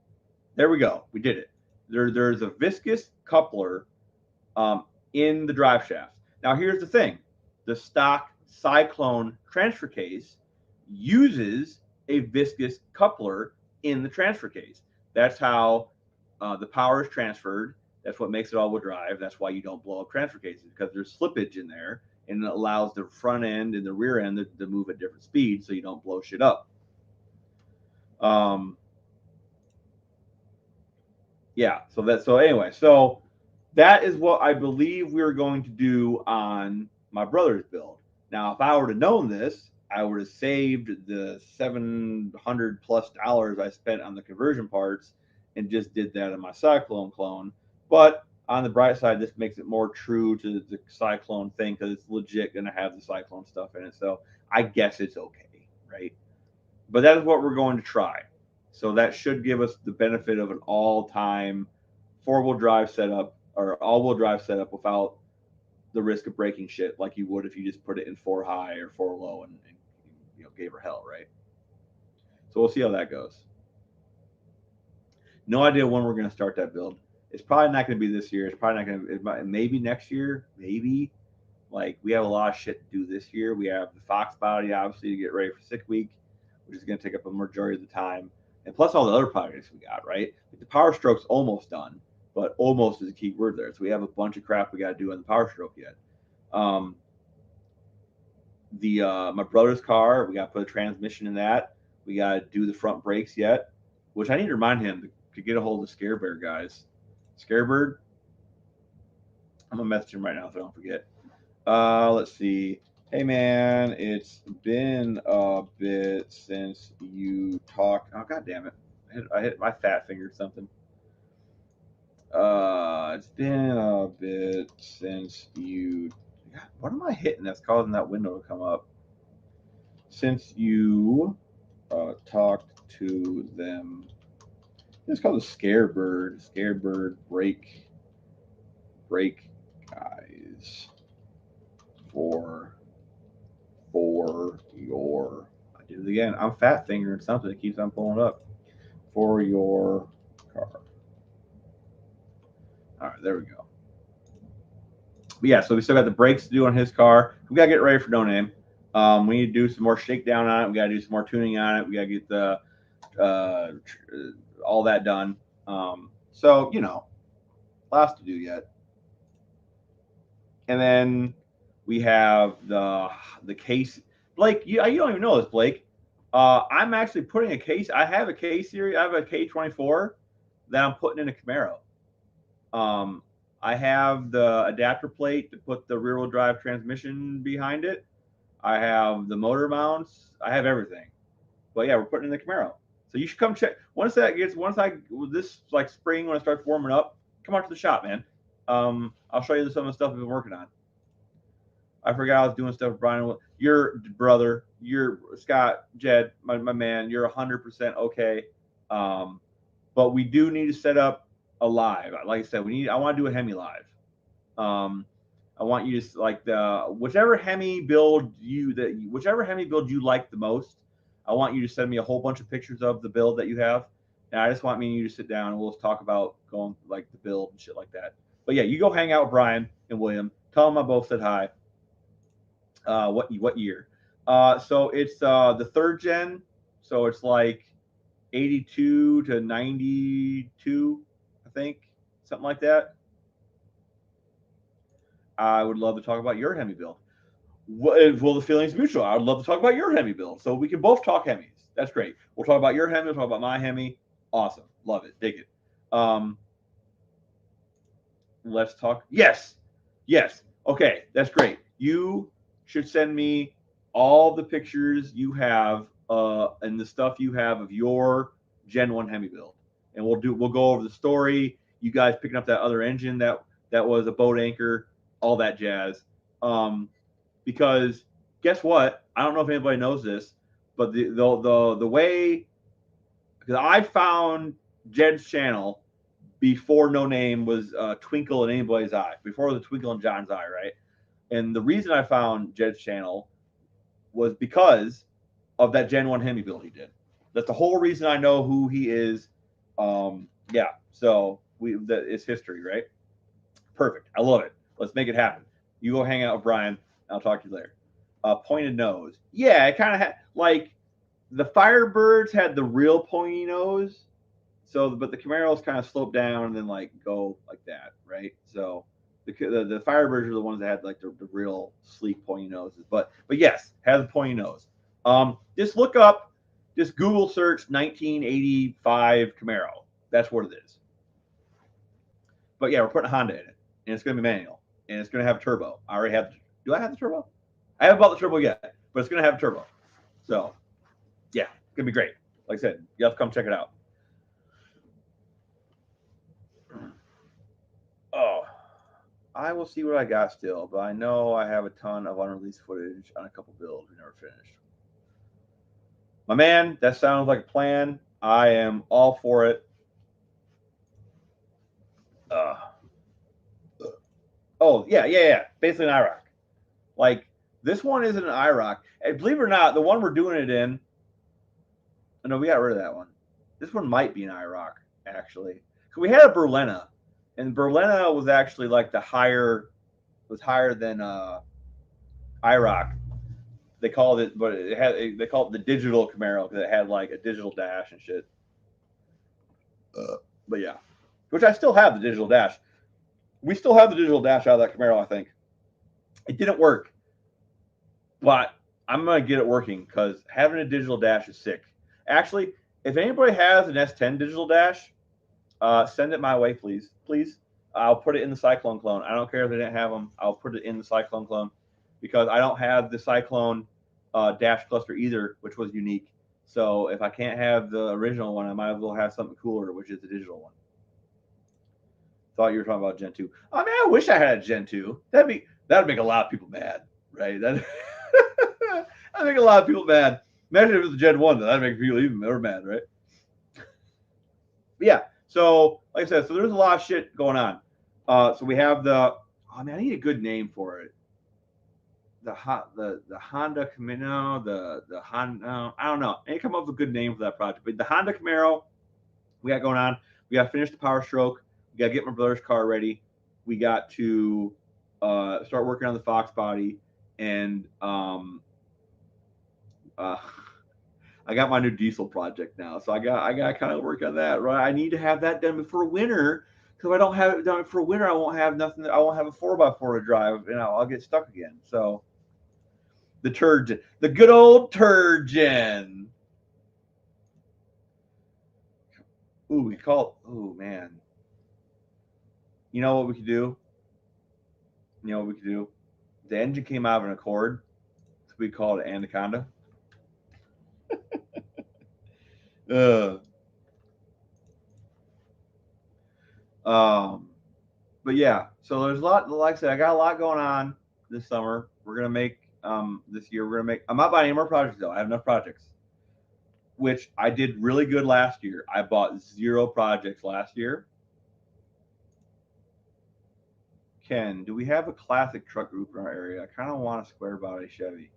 There we go. We did it. There's a viscous coupler um, in the drive shaft. Now, here's the thing: the stock Cyclone transfer case uses a viscous coupler in the transfer case. That's how the power is transferred. That's what makes it all-wheel drive. That's why you don't blow up transfer cases because there's slippage in there, and it allows the front end and the rear end to move at different speeds, so you don't blow shit up. Yeah. So anyway, so that is what I believe we are going to do on my brother's build. Now, if I would have known this, I would have saved the $700+ I spent on the conversion parts and just did that on my Cyclone clone. But on the bright side, this makes it more true to the Cyclone thing because it's legit going to have the Cyclone stuff in it. So I guess it's okay, right? But that is what we're going to try. So that should give us the benefit of an all-time four-wheel drive setup or all-wheel drive setup without the risk of breaking shit like you would if you just put it in 4 high or 4 low and gave her hell, right? So we'll see how that goes. No idea when we're going to start that build. It's probably not going to be this year. It's probably not going to. It might, maybe next year. Maybe. Like we have a lot of shit to do this year. We have the Fox body obviously to get ready for Sick Week, which is going to take up a majority of the time, and plus all the other projects we got. Right, like the Power Stroke's almost done, but almost is a key word there. So we have a bunch of crap we got to do on the Power Stroke yet. The my brother's car, we got to put a transmission in that. We got to do the front brakes yet, which I need to remind him to get a hold of Scare Bear guys. Scarebird, I'm gonna message him right now so I don't forget. Let's see. Hey man, it's been a bit since you talked. Oh god damn it! I hit my fat finger or something. It's been a bit since you. God, what am I hitting that's causing that window to come up? Since you talked to them. It's called a Scarebird. Scarebird break guys for your. I did it again. I'm fat fingering something. It keeps on pulling up for your car. All right, there we go. But yeah, so we still got the brakes to do on his car. We gotta get ready for No Name. We need to do some more shakedown on it. We gotta do some more tuning on it. We gotta get the all that done. So lots to do yet. And then we have the case. Blake, you don't even know this, Blake. I'm actually putting a case. I have a K series. I have a K24 that I'm putting in a Camaro. I have the adapter plate to put the rear wheel drive transmission behind it. I have the motor mounts. I have everything. But yeah, we're putting in the Camaro. So you should come check. Once this like spring when it starts warming up, come out to the shop, man. I'll show you some of the stuff we've been working on. I forgot I was doing stuff with Brian. Your brother, your Scott, Jed, my man, you're 100% okay. But we do need to set up a live. Like I said, I want to do a Hemi live. I want you to like whichever Hemi build you like the most. I want you to send me a whole bunch of pictures of the build that you have. And I just want me and you to sit down and we'll just talk about going like the build and shit like that. But yeah, you go hang out with Brian and William. Tell them I both said hi. What year? So it's the 3rd gen. So it's like 82 to 92, I think, something like that. I would love to talk about your Hemi build. Well, the feeling's mutual. I would love to talk about your Hemi build. So we can both talk Hemis. That's great. We'll talk about your Hemi. We'll talk about my Hemi. Awesome. Love it. Dig it. Let's talk. Yes. Okay. That's great. You should send me all the pictures you have and the stuff you have of your Gen 1 Hemi build. And we'll go over the story, you guys picking up that other engine that was a boat anchor, all that jazz. Because guess what? I don't know if anybody knows this, but the way, because I found Jed's channel before No Name was Twinkle in anybody's eye, before the Twinkle in John's eye, right? And the reason I found Jed's channel was because of that Gen 1 Hemi build he did. That's the whole reason I know who he is. Yeah, so it's history, right? Perfect. I love it. Let's make it happen. You go hang out with Brian. I'll talk to you later. Pointed nose. Yeah, it kind of had, like, the Firebirds had the real pointy nose. So, but the Camaros kind of slope down and then like go like that, right? So the Firebirds are the ones that had like the real sleek pointy noses. But yes, has a pointy nose. Just look up, just Google search 1985 Camaro. That's what it is. But yeah, we're putting a Honda in it, and it's going to be manual, and it's going to have a turbo. I already have. Do I have the turbo? I haven't bought the turbo yet, but it's going to have a turbo. So yeah, it's going to be great. Like I said, you have to come check it out. Oh, I will see what I got still, but I know I have a ton of unreleased footage on a couple builds we never finished. My man, that sounds like a plan. I am all for it. Oh, yeah. Basically an IROC. Like, this one isn't an IROC. And believe it or not, the one we're doing it in, no, we got rid of that one. This one might be an IROC, actually. So we had a Berlina, and Berlina was actually like higher than IROC. They called it, but they called it the digital Camaro because it had like a digital dash and shit. But yeah, which I still have the digital dash. We still have the digital dash out of that Camaro, I think. It didn't work, but I'm going to get it working because having a digital dash is sick. Actually, if anybody has an S10 digital dash, send it my way, please. Please. I'll put it in the Cyclone clone. I don't care if they didn't have them. I'll put it in the Cyclone clone because I don't have the Cyclone dash cluster either, which was unique. So if I can't have the original one, I might as well have something cooler, which is the digital one. Thought you were talking about Gen 2. I mean, I wish I had a Gen 2. That'd make a lot of people mad, right? That'd make a lot of people mad. Imagine if it was a Gen 1, that'd make people even more mad, right? But yeah, so like I said, so there's a lot of shit going on. So we have I need a good name for it. The Honda Camaro, the Honda, I don't know. I need to come up with a good name for that project. But the Honda Camaro we got going on. We got to finish the Power Stroke. We got to get my brother's car ready. We got to start working on the Fox body, and I got my new diesel project now, so I got to kind of work on that. Right, I need to have that done before winter, because if I don't have it done for winter, I won't have nothing. I won't have a 4x4 to drive, and I'll get stuck again. So the Turgeon, the good old Turgeon. Ooh, we call. Oh man. You know what we could do? You know what we could do? The engine came out of an Accord, so we call it Anaconda. But yeah, so there's a lot. Like I said, I got a lot going on this summer. We're gonna make this year. We're gonna make. I'm not buying any more projects though. I have enough projects, which I did really good last year. I bought 0 projects last year. Ken, do we have a classic truck group in our area? I kind of want a square body Chevy.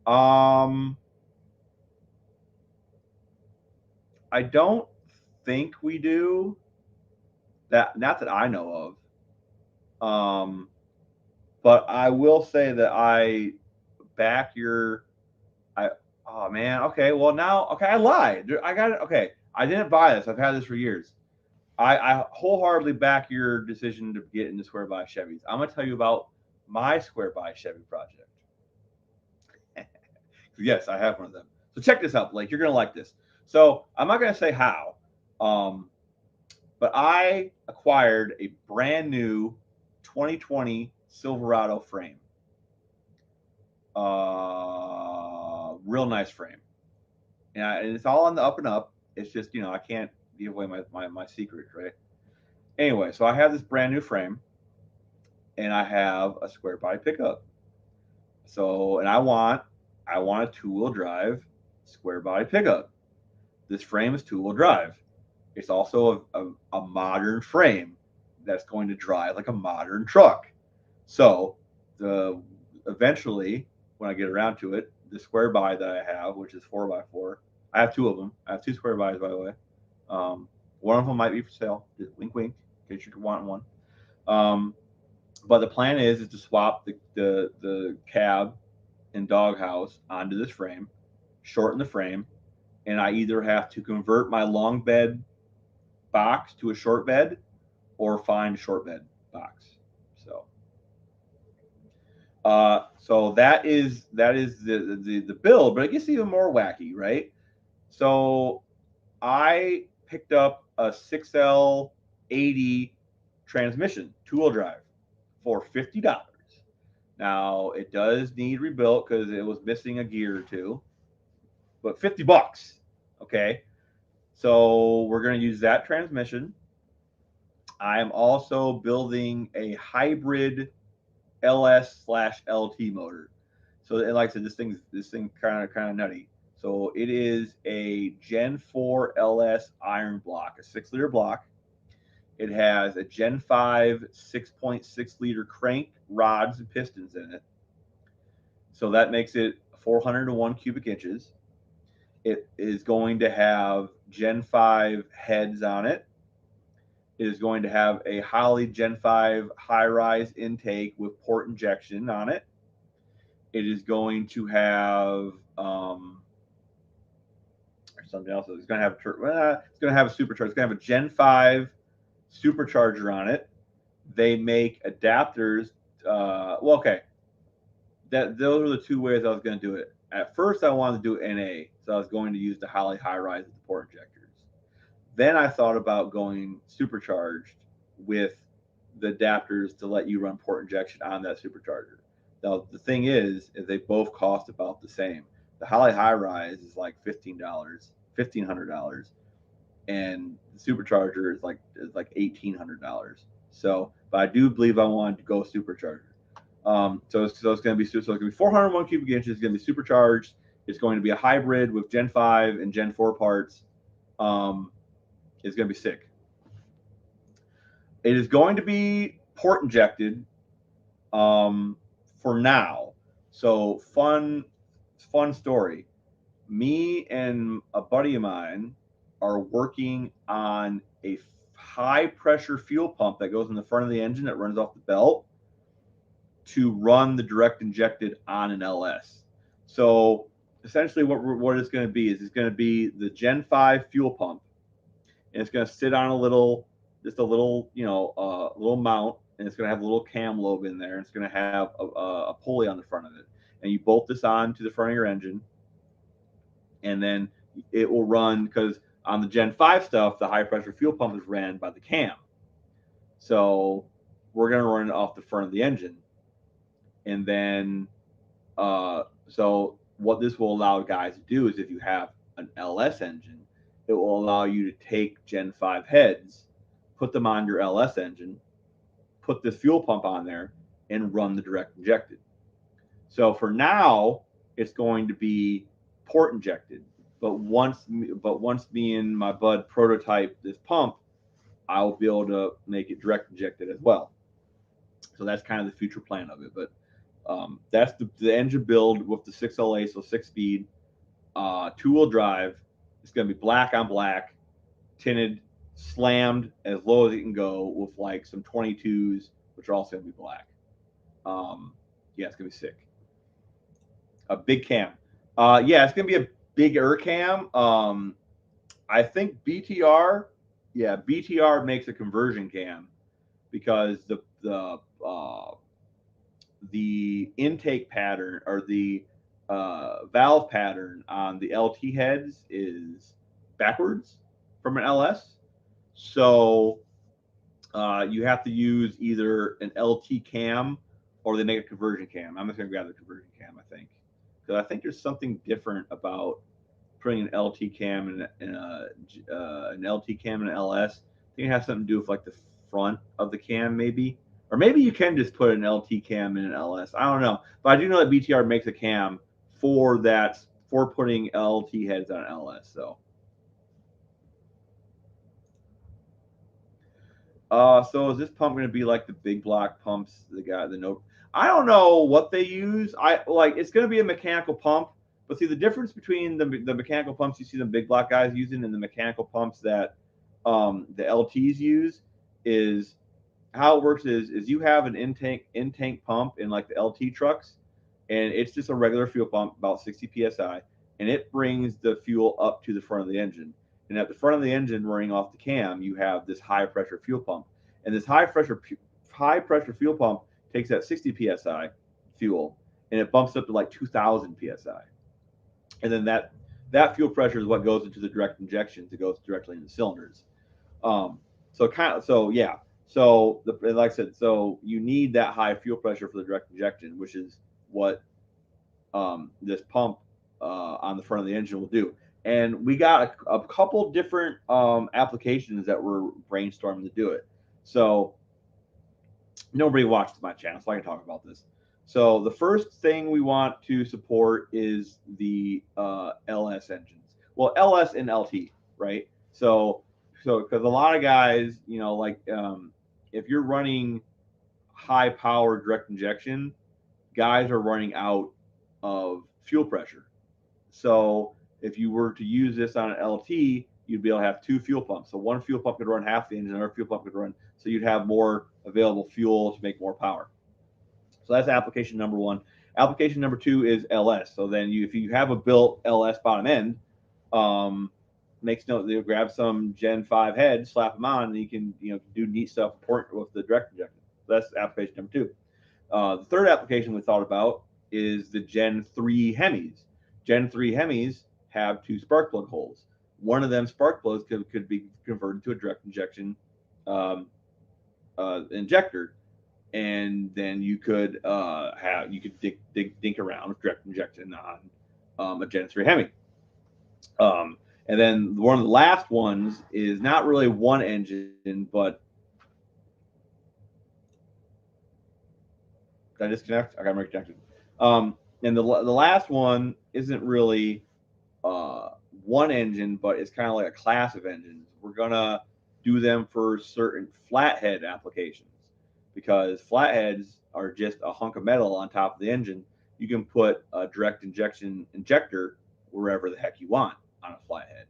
I don't think we do. That not that I know of. But I will say that I back your. Oh man. Okay. Well now. Okay. I lied. I got it. Okay. I didn't buy this. I've had this for years. I wholeheartedly back your decision to get into square body Chevys. I'm gonna tell you about my square body Chevy project. Yes, I have one of them. So check this out, Blake. You're gonna like this. So I'm not gonna say how, but I acquired a brand new 2020 Silverado frame. Real nice frame, and it's all on the up and up. it's just, you know, I can't give away my secrets, right? Anyway, so I have this brand new frame, and I have a square body pickup. So, and I want a two-wheel drive square body pickup. This frame is two-wheel drive. It's also a modern frame that's going to drive like a modern truck. So, the eventually, when I get around to it, the square body that I have, which is 4x4, I have two of them. I have two square bodies, by the way. One of them might be for sale. Just wink, wink, in case you want one. But the plan is to swap the cab and doghouse onto this frame, shorten the frame, and I either have to convert my long bed box to a short bed or find a short bed box. So that is the build, but it gets even more wacky, right? So I picked up a 6L80 transmission, two-wheel drive, for $50. Now it does need rebuilt because it was missing a gear or two, but $50. Okay, so we're going to use that transmission. I am also building a hybrid LS/LT motor. So, and like I said, this thing kind of nutty. So it is a Gen 4 LS iron block, a 6-liter block. It has a Gen 5 6.6 liter crank, rods, and pistons in it. So that makes it 401 cubic inches. It is going to have Gen 5 heads on it. It is going to have a Holley Gen 5 high-rise intake with port injection on it. It is going to have something else. It's going to have it's going to have a supercharger. It's going to have a Gen 5 supercharger on it. They make adapters. Okay, those are the two ways I was going to do it. At first, I wanted to do NA, so I was going to use the Holley high-rise with the port injectors. Then I thought about going supercharged with the adapters to let you run port injection on that supercharger. Now the thing is they both cost about the same. The Holley High Rise is like $1,500, and the supercharger is like $1,800. So, but I do believe I wanted to go supercharger. So it's going to be 401 cubic inches. It's going to be supercharged. It's going to be a hybrid with Gen 5 and Gen 4 parts. It's going to be sick. It is going to be port injected for now. So fun story. Me and a buddy of mine are working on a high pressure fuel pump that goes in the front of the engine that runs off the belt to run the direct injected on an LS. So essentially what it's going to be is it's going to be the Gen 5 fuel pump, and it's going to sit on a little mount, and it's going to have a little cam lobe in there, and it's going to have a pulley on the front of it, and you bolt this on to the front of your engine, and then it will run, because on the Gen 5 stuff, the high pressure fuel pump is ran by the cam. So we're going to run it off the front of the engine. And then, so what this will allow guys to do is if you have an LS engine, it will allow you to take Gen 5 heads, put them on your LS engine, put this fuel pump on there, and run the direct injected. So for now, it's going to be port injected. But once me and my bud prototype this pump, I'll be able to make it direct injected as well. So that's kind of the future plan of it. But that's the engine build with the 6LA, so 6-speed, two-wheel drive. It's going to be black on black, tinted, slammed as low as it can go with like some 22s, which are also going to be black. Yeah, it's going to be sick. A big cam. Yeah, it's going to be a bigger cam. I think BTR makes a conversion cam because the intake pattern or the valve pattern on the LT heads is backwards from an LS. So you have to use either an LT cam or they make a conversion cam. I'm just going to grab the conversion cam, I think. Because I think there's something different about putting an LT cam and an LT cam and an LS. I think it has something to do with like the front of the cam, maybe, or maybe you can just put an LT cam in an LS. I don't know, but I do know that BTR makes a cam for that, for putting LT heads on an LS. So is this pump going to be like the big block pumps? I don't know what they use. It's going to be a mechanical pump, but see the difference between the mechanical pumps you see the big block guys using and the mechanical pumps that the LTs use is how it works is you have an in tank pump in like the LT trucks, and it's just a regular fuel pump about 60 psi, and it brings the fuel up to the front of the engine. And at the front of the engine, running off the cam, you have this high pressure fuel pump, and this high pressure fuel pump takes that 60 psi fuel and it bumps up to like 2,000 psi, and then that fuel pressure is what goes into the direct injections. It goes directly into the cylinders. Like I said, so you need that high fuel pressure for the direct injection, which is what this pump on the front of the engine will do. And we got a couple different applications that we're brainstorming to do it. So nobody watches my channel, so I can talk about this. So the first thing we want to support is the LS engines. Well, LS and LT, right? So because a lot of guys, if you're running high power direct injection, guys are running out of fuel pressure. So if you were to use this on an LT, you'd be able to have two fuel pumps. So one fuel pump could run half the engine, another fuel pump could run, so you'd have more available fuel to make more power. So that's application number one. Application number two is LS. So then if you have a built LS bottom end, makes note they'll grab some Gen 5 heads, slap them on, and you can do neat stuff with the direct injection. That's application number two. The third application we thought about is the Gen 3 Hemis. Gen 3 Hemis have two spark plug holes. One of them spark plugs could be converted to a direct injection injector, and then you could dink around with direct injection on a Gen 3 Hemi. And then one of the last ones is not really one engine, but did I disconnect? Okay, I'm reconnected. And the last one isn't really one engine, but it's kind of like a class of engines. We're gonna do them for certain flathead applications, because flatheads are just a hunk of metal on top of the engine. You can put a direct injection injector wherever the heck you want on a flathead.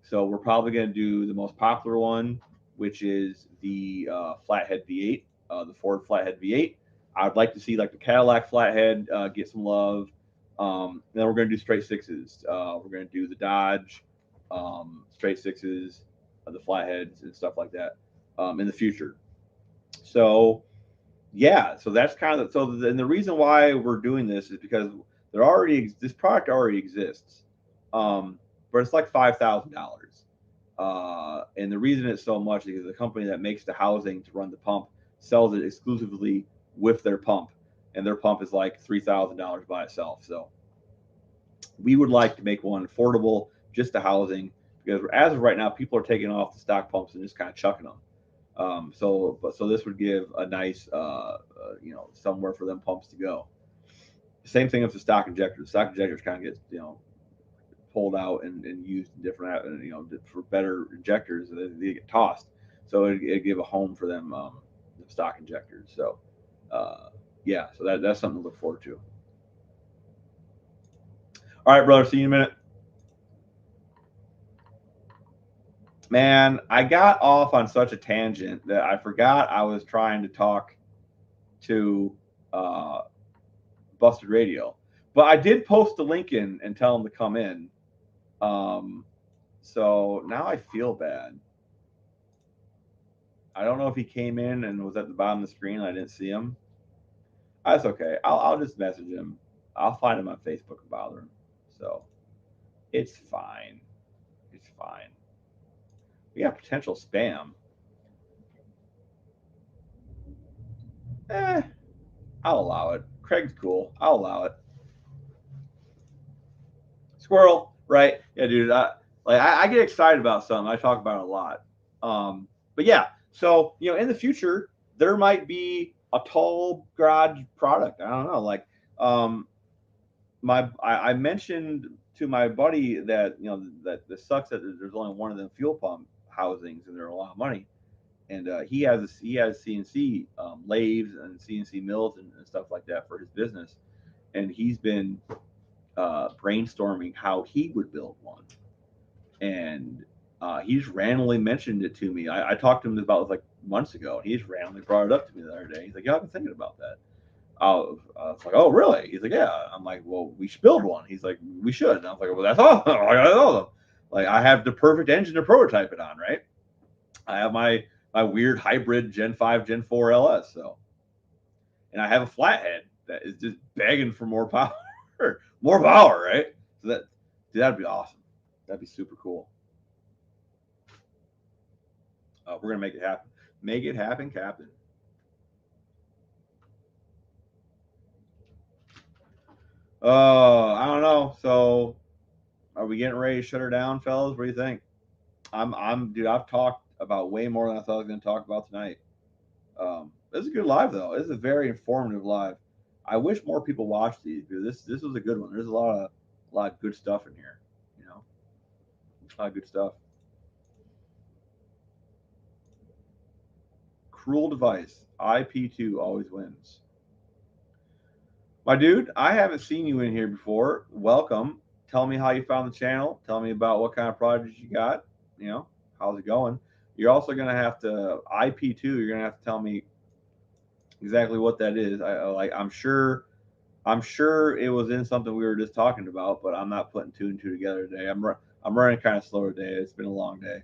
So we're probably going to do the most popular one, which is the flathead V8, the Ford flathead V8. I'd like to see like the Cadillac flathead get some love. Then we're going to do straight sixes. We're going to do the Dodge straight sixes, the flatheads and stuff like that in the future. So yeah, so that's kind of and the reason why we're doing this is because this product already exists, but it's like $5,000. And the reason it's so much is because the company that makes the housing to run the pump sells it exclusively with their pump, and their pump is like $3,000 by itself. So we would like to make one affordable, just the housing, because as of right now, people are taking off the stock pumps and just kind of chucking them. So this would give a nice, somewhere for them pumps to go. Same thing with the stock injectors. Stock injectors kind of get, pulled out and used in different, for better injectors. They get tossed. So it'd give a home for them, the stock injectors. So, yeah, so that's something to look forward to. All right, brother. See you in a minute. Man, I got off on such a tangent that I forgot I was trying to talk to Busted Radio. But I did post the link in and tell him to come in. So now I feel bad. I don't know if he came in and was at the bottom of the screen and I didn't see him. That's okay. I'll just message him. I'll find him on Facebook and bother him. So it's fine. It's fine. We got potential spam. I'll allow it. Craig's cool. I'll allow it. Squirrel. Right? Yeah, dude. I get excited about something. I talk about it a lot. But yeah, so in the future there might be a tall garage product. I don't know. Like, I mentioned to my buddy that that this sucks that there's only one of them fuel pump housings and they're a lot of money. And he has CNC lathes and CNC mills and stuff like that for his business. And he's been brainstorming how he would build one. And he's randomly mentioned it to me. I talked to him about it like months ago, and he's randomly brought it up to me the other day. He's like, "Yeah, I've been thinking about that." I was like, "Oh, really?" He's like, "Yeah." I'm like, "Well, we should build one." He's like, "We should." And I was like, "Well, that's awesome. I got all of them. Like, I have the perfect engine to prototype it on, right? I have my weird hybrid Gen 5, Gen 4 LS. So, and I have a flathead that is just begging for more power, more power, right? So that'd be awesome. That'd be super cool. We're gonna make it happen. Make it happen, Captain. I don't know. So, are we getting ready to shut her down, fellas? What do you think? Dude. I've talked about way more than I thought I was gonna talk about tonight. This is a good live though. This is a very informative live. I wish more people watched these because this was a good one. There's a lot of good stuff in here. You know, a lot of good stuff. Cruel device. IP2 always wins. My dude, I haven't seen you in here before. Welcome. Tell me how you found the channel. Tell me about what kind of projects you got. How's it going? You're also gonna have to IP2. You're gonna have to tell me exactly what that is. I'm sure it was in something we were just talking about, but I'm not putting two and two together today. I'm running kind of slow today. It's been a long day.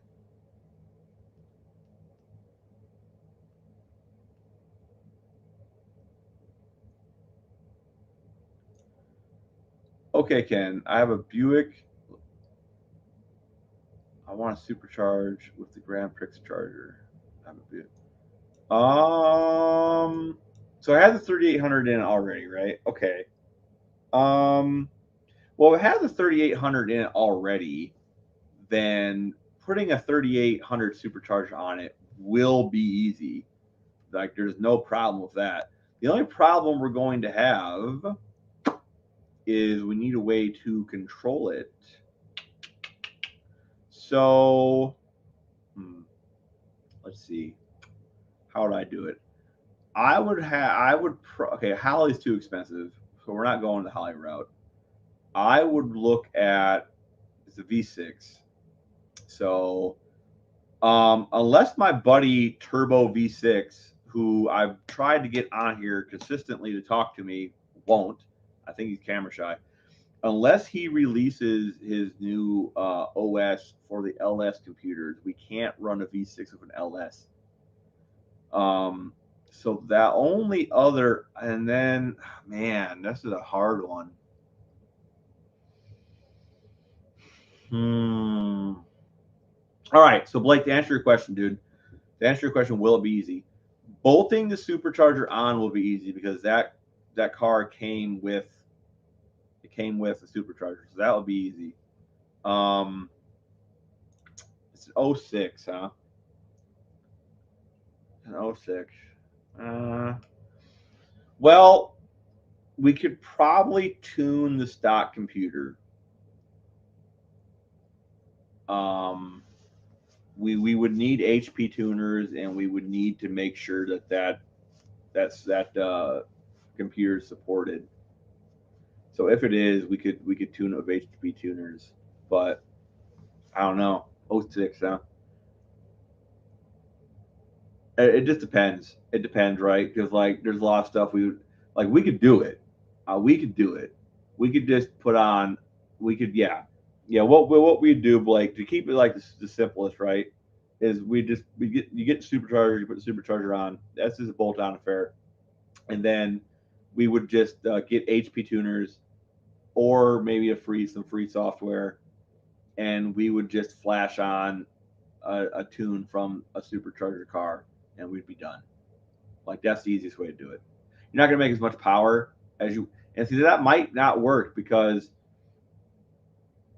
Okay, Ken. I have a Buick. I want to supercharge with the Grand Prix charger. I have a Buick. So I had the 3800 in already, right? Okay. Um, well, if it has a 3800 in it already, then putting a 3800 supercharger on it will be easy. Like, there's no problem with that. The only problem we're going to have is we need a way to control it. So, let's see. How would I do it? Okay, Holly's too expensive, so we're not going the Holly route. I would look at the V6. So, unless my buddy Turbo V6, who I've tried to get on here consistently to talk to me, won't. I think he's camera shy. Unless he releases his new OS for the LS computers, we can't run a V6 with an LS. So that only other, and then, man, this is a hard one. All right, so Blake, to answer your question, dude, to answer your question, will it be easy? Bolting the supercharger on will be easy because that car came with a supercharger, so that will be easy. It's an 06, huh? An 06. Well, we could probably tune the stock computer. We would need HP tuners, and we would need to make sure that computer is supported. So if it is, we could tune it with HP tuners, but I don't know. 06, huh? It just depends. It depends, right? Because like there's a lot of stuff we could do it. We could do it. We could just put on. We could yeah. What we do, Blake, to keep it like the simplest, right? Is you get the supercharger, you put the supercharger on. That's just a bolt on affair, and then we would just get HP tuners or maybe some free software, and we would just flash on a tune from a supercharger car, and we'd be done. Like, that's the easiest way to do it. You're not going to make as much power as you. And see, that might not work because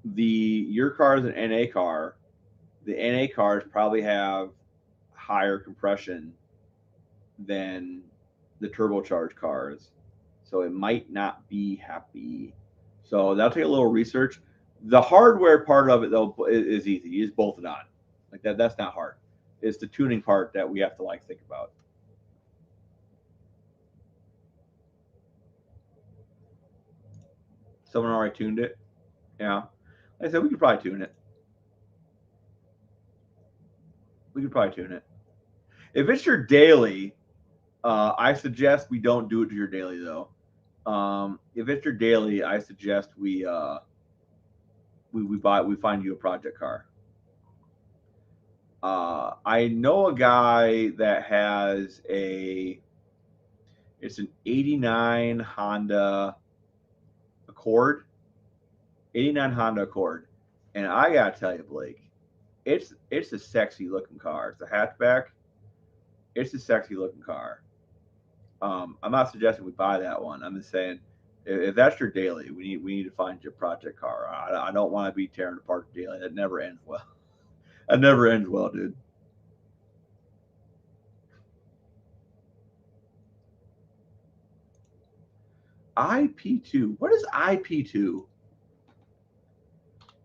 your car is an NA car. The NA cars probably have higher compression than the turbocharged cars, so it might not be happy. So that'll take a little research. The hardware part of it though is easy. You just bolt it on, like that. That's not hard. It's the tuning part that we have to like think about. Someone already tuned it. Yeah, like I said we could probably tune it. We could probably tune it. If it's your daily, I suggest we don't do it to your daily though. If it's your daily, I suggest we find you a project car. I know a guy that has it's an '89 Honda Accord, '89 Honda Accord, and I gotta tell you, Blake, it's a sexy looking car. It's a hatchback. It's a sexy looking car. I'm not suggesting we buy that one. I'm just saying, if that's your daily, we need to find your project car. I don't want to be tearing apart the daily. That never ends well. That never ends well, dude. IP2. What is IP2?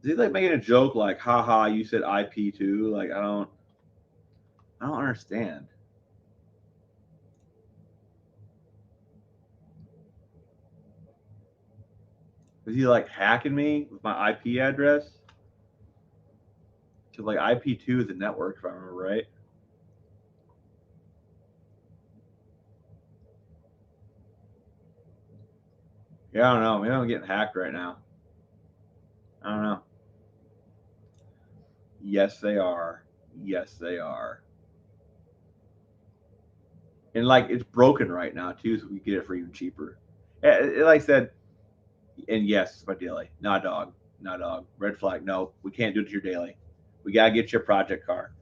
Is he like making a joke like, haha, you said IP2? Like I don't understand. Is he like hacking me with my IP address? Because like IP2 is a network, if I remember right. Yeah, I don't know. Maybe I'm getting hacked right now. I don't know. Yes, they are. Yes, they are. And like it's broken right now too, so we get it for even cheaper. Like I said, and yes, it's my daily. Not dog. Not dog. Red flag. No, we can't do it to your daily. We gotta get you a project car.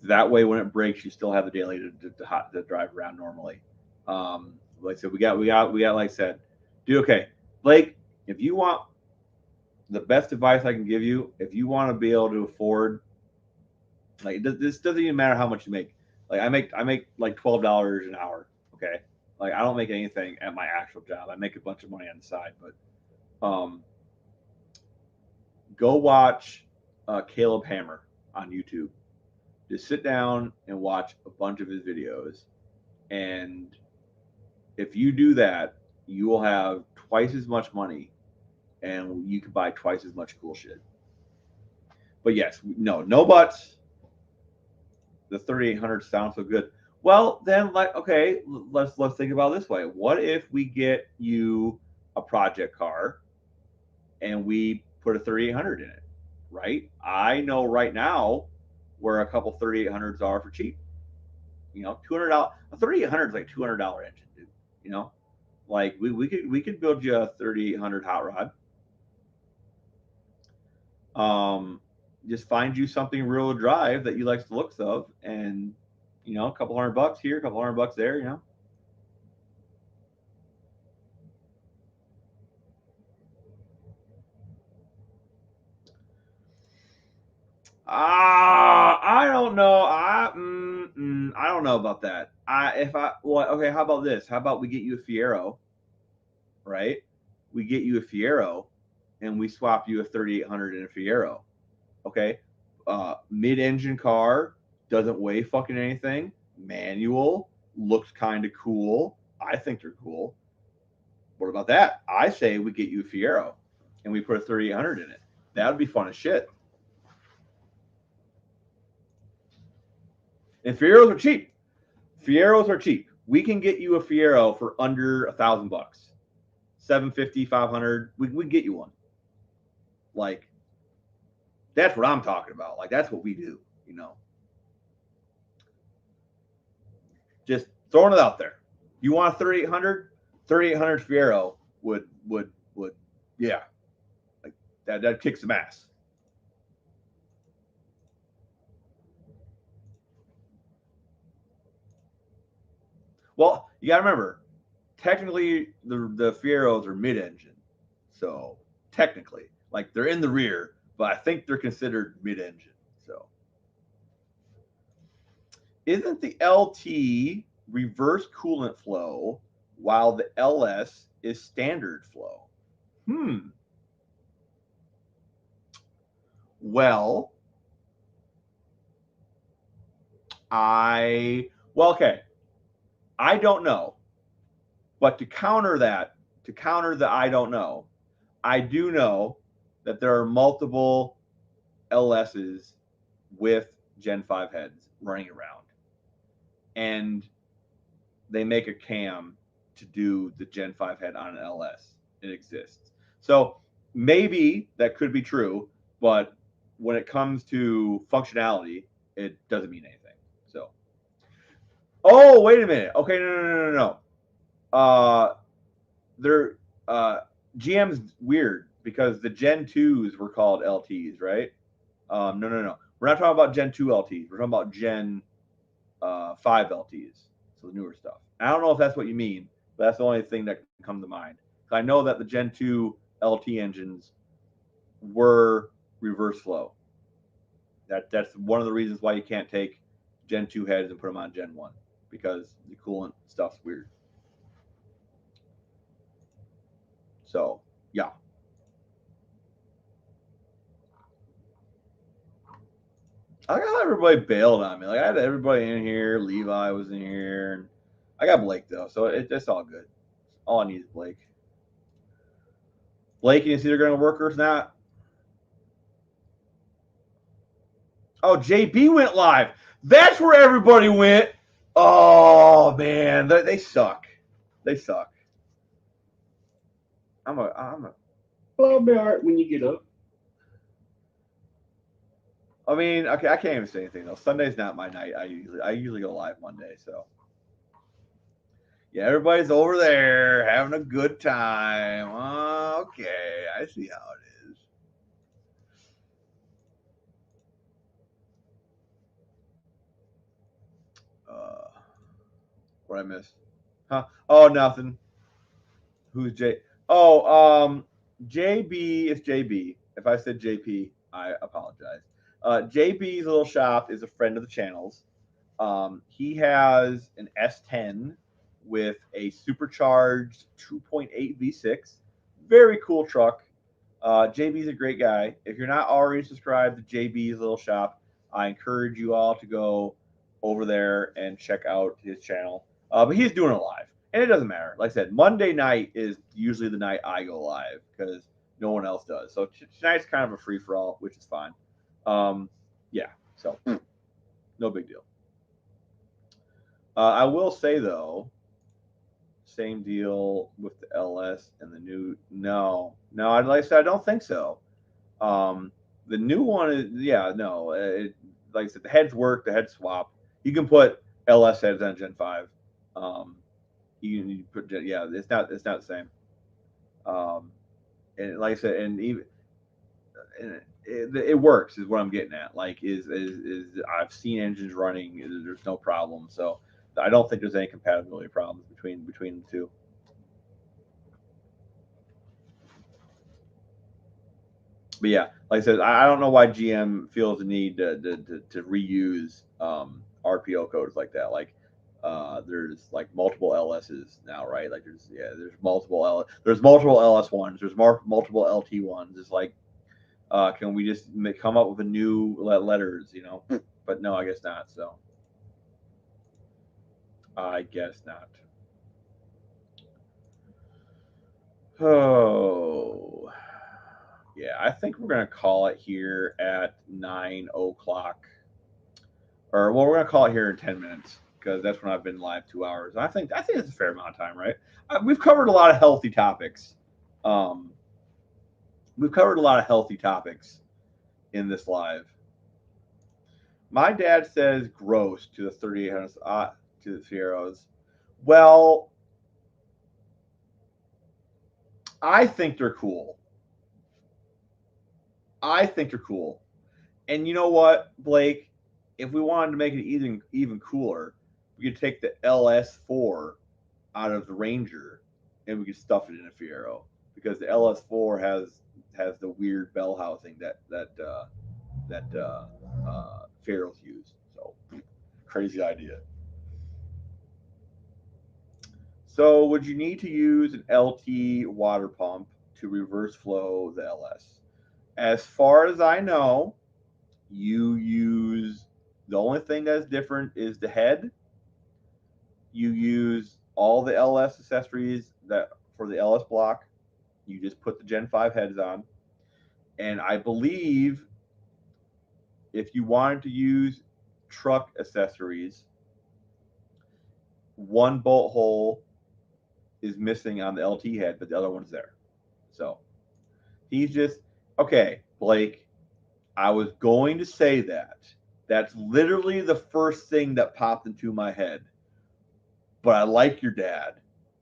That way, when it breaks, you still have the daily to drive around normally. Like I said, we got. Like I said, do okay, Blake. If you want the best advice I can give you, if you want to be able to afford, like this doesn't even matter how much you make. Like I make like $12 an hour. Okay, like I don't make anything at my actual job. I make a bunch of money on the side, but go watch Caleb Hammer on YouTube. Just sit down and watch a bunch of his videos, and if you do that, you will have twice as much money, and you can buy twice as much cool shit. But yes, no buts. The 3800 sounds so good. Well, then, like, okay, let's think about it this way. What if we get you a project car and we put a 3800 in it, right? I know right now where a couple 3800s are for cheap. $200. A 3800 is like $200 engine, dude. You know, like we could build you a 3800 hot rod. Um, just find you something real to drive that you like the looks of, and a couple $100 here, a couple $100 there. I don't know. I don't know about that. Okay. How about this? How about we get you a Fiero, right? We get you a Fiero, and we swap you a 3800 in a Fiero. Okay, mid-engine car, doesn't weigh fucking anything. Manual, looks kind of cool. I think they're cool. What about that? I say we get you a Fiero, and we put a 3800 in it. That would be fun as shit. And Fieros are cheap. Fieros are cheap. We can get you a Fiero for under $1,000, 750, 500. We get you one. Like that's what I'm talking about. Like that's what we do. Just throwing it out there. You want a 3800? 3800 Fiero would yeah, like that kicks some ass. Well, you got to remember, technically the Fieros are mid-engine, so technically, like they're in the rear, but I think they're considered mid-engine. So, isn't the LT reverse coolant flow while the LS is standard flow? Well, okay. I don't know. But to counter the I don't know, I do know that there are multiple LSs with Gen 5 heads running around. And they make a cam to do the Gen 5 head on an LS. It exists. So maybe that could be true, but when it comes to functionality, it doesn't mean anything. So, oh, wait a minute. Okay, no. They're GM's weird because the Gen 2s were called LTs, right? No. We're not talking about Gen 2 LTs. We're talking about Gen 5 LTs. So the newer stuff. I don't know if that's what you mean, but that's the only thing that can come to mind. I know that the Gen 2 LT engines were reverse flow. That's one of the reasons why you can't take Gen 2 heads and put them on Gen 1 because the coolant stuff's weird. So, yeah. I got everybody bailed on me. Like I had everybody in here. Levi was in here, and I got Blake though, so it's all good. All I need is Blake. Blake, and it's either going to work or it's not. Oh, JB went live. That's where everybody went. Oh man, they suck. They suck. Well, I'll be all right when you get up. I mean, okay, I can't even say anything though. Sunday's not my night. I usually go live Monday, so yeah, everybody's over there having a good time. Okay, I see how it is. What I missed? Huh? Oh, nothing. Who's J? Oh, JB is JB. If I said JP, I apologize. JB's little shop is a friend of the channel's. He has an S10 with a supercharged 2.8 V6. Very cool truck. JB's a great guy. If you're not already subscribed to JB's little shop, I encourage you all to go over there and check out his channel. But he's doing it live, and it doesn't matter. Like I said, Monday night is usually the night I go live because no one else does. So tonight's kind of a free for all, which is fine. Yeah, so no big deal. I will say though, same deal with the LS and the new. No, like I said, I don't think so. The new one is no. Like I said, the heads work. The heads swap. You can put LS heads on Gen 5. You can put It's not the same. And like I said, and even it works is what I'm getting at. Like is I've seen engines running. There's no problem. So I don't think there's any compatibility problems between the two. But yeah, like I said, I don't know why GM feels the need to reuse RPO codes like that. Like there's like multiple LSs now, right? Like there's multiple LS ones. There's multiple LT ones. It's like can we just come up with a new letters, you know? But no, I guess not. So I guess not. Oh. Yeah, I think we're gonna call it here at 9 o'clock. Or well, we're gonna call it here in 10 minutes because that's when I've been live 2 hours. I think it's a fair amount of time, right? We've covered a lot of healthy topics. Um, we've covered a lot of healthy topics in this live. My dad says gross to the 3800s, to the Fieros. Well, I think they're cool. And you know what, Blake? If we wanted to make it even cooler, we could take the LS4 out of the Ranger and we could stuff it in a Fiero. because the LS4 has the weird bell housing that ferrules use. So crazy idea. So would you need to use an LT water pump to reverse flow the LS? As far as I know, you use the only thing that's different is the head. You use all the LS accessories that for the LS block. You just put the Gen 5 heads on. And I believe if you wanted to use truck accessories, one bolt hole is missing on the LT head, but the other one's there. So he's just okay, Blake. I was going to say that. That's literally the first thing that popped into my head. But I like your dad.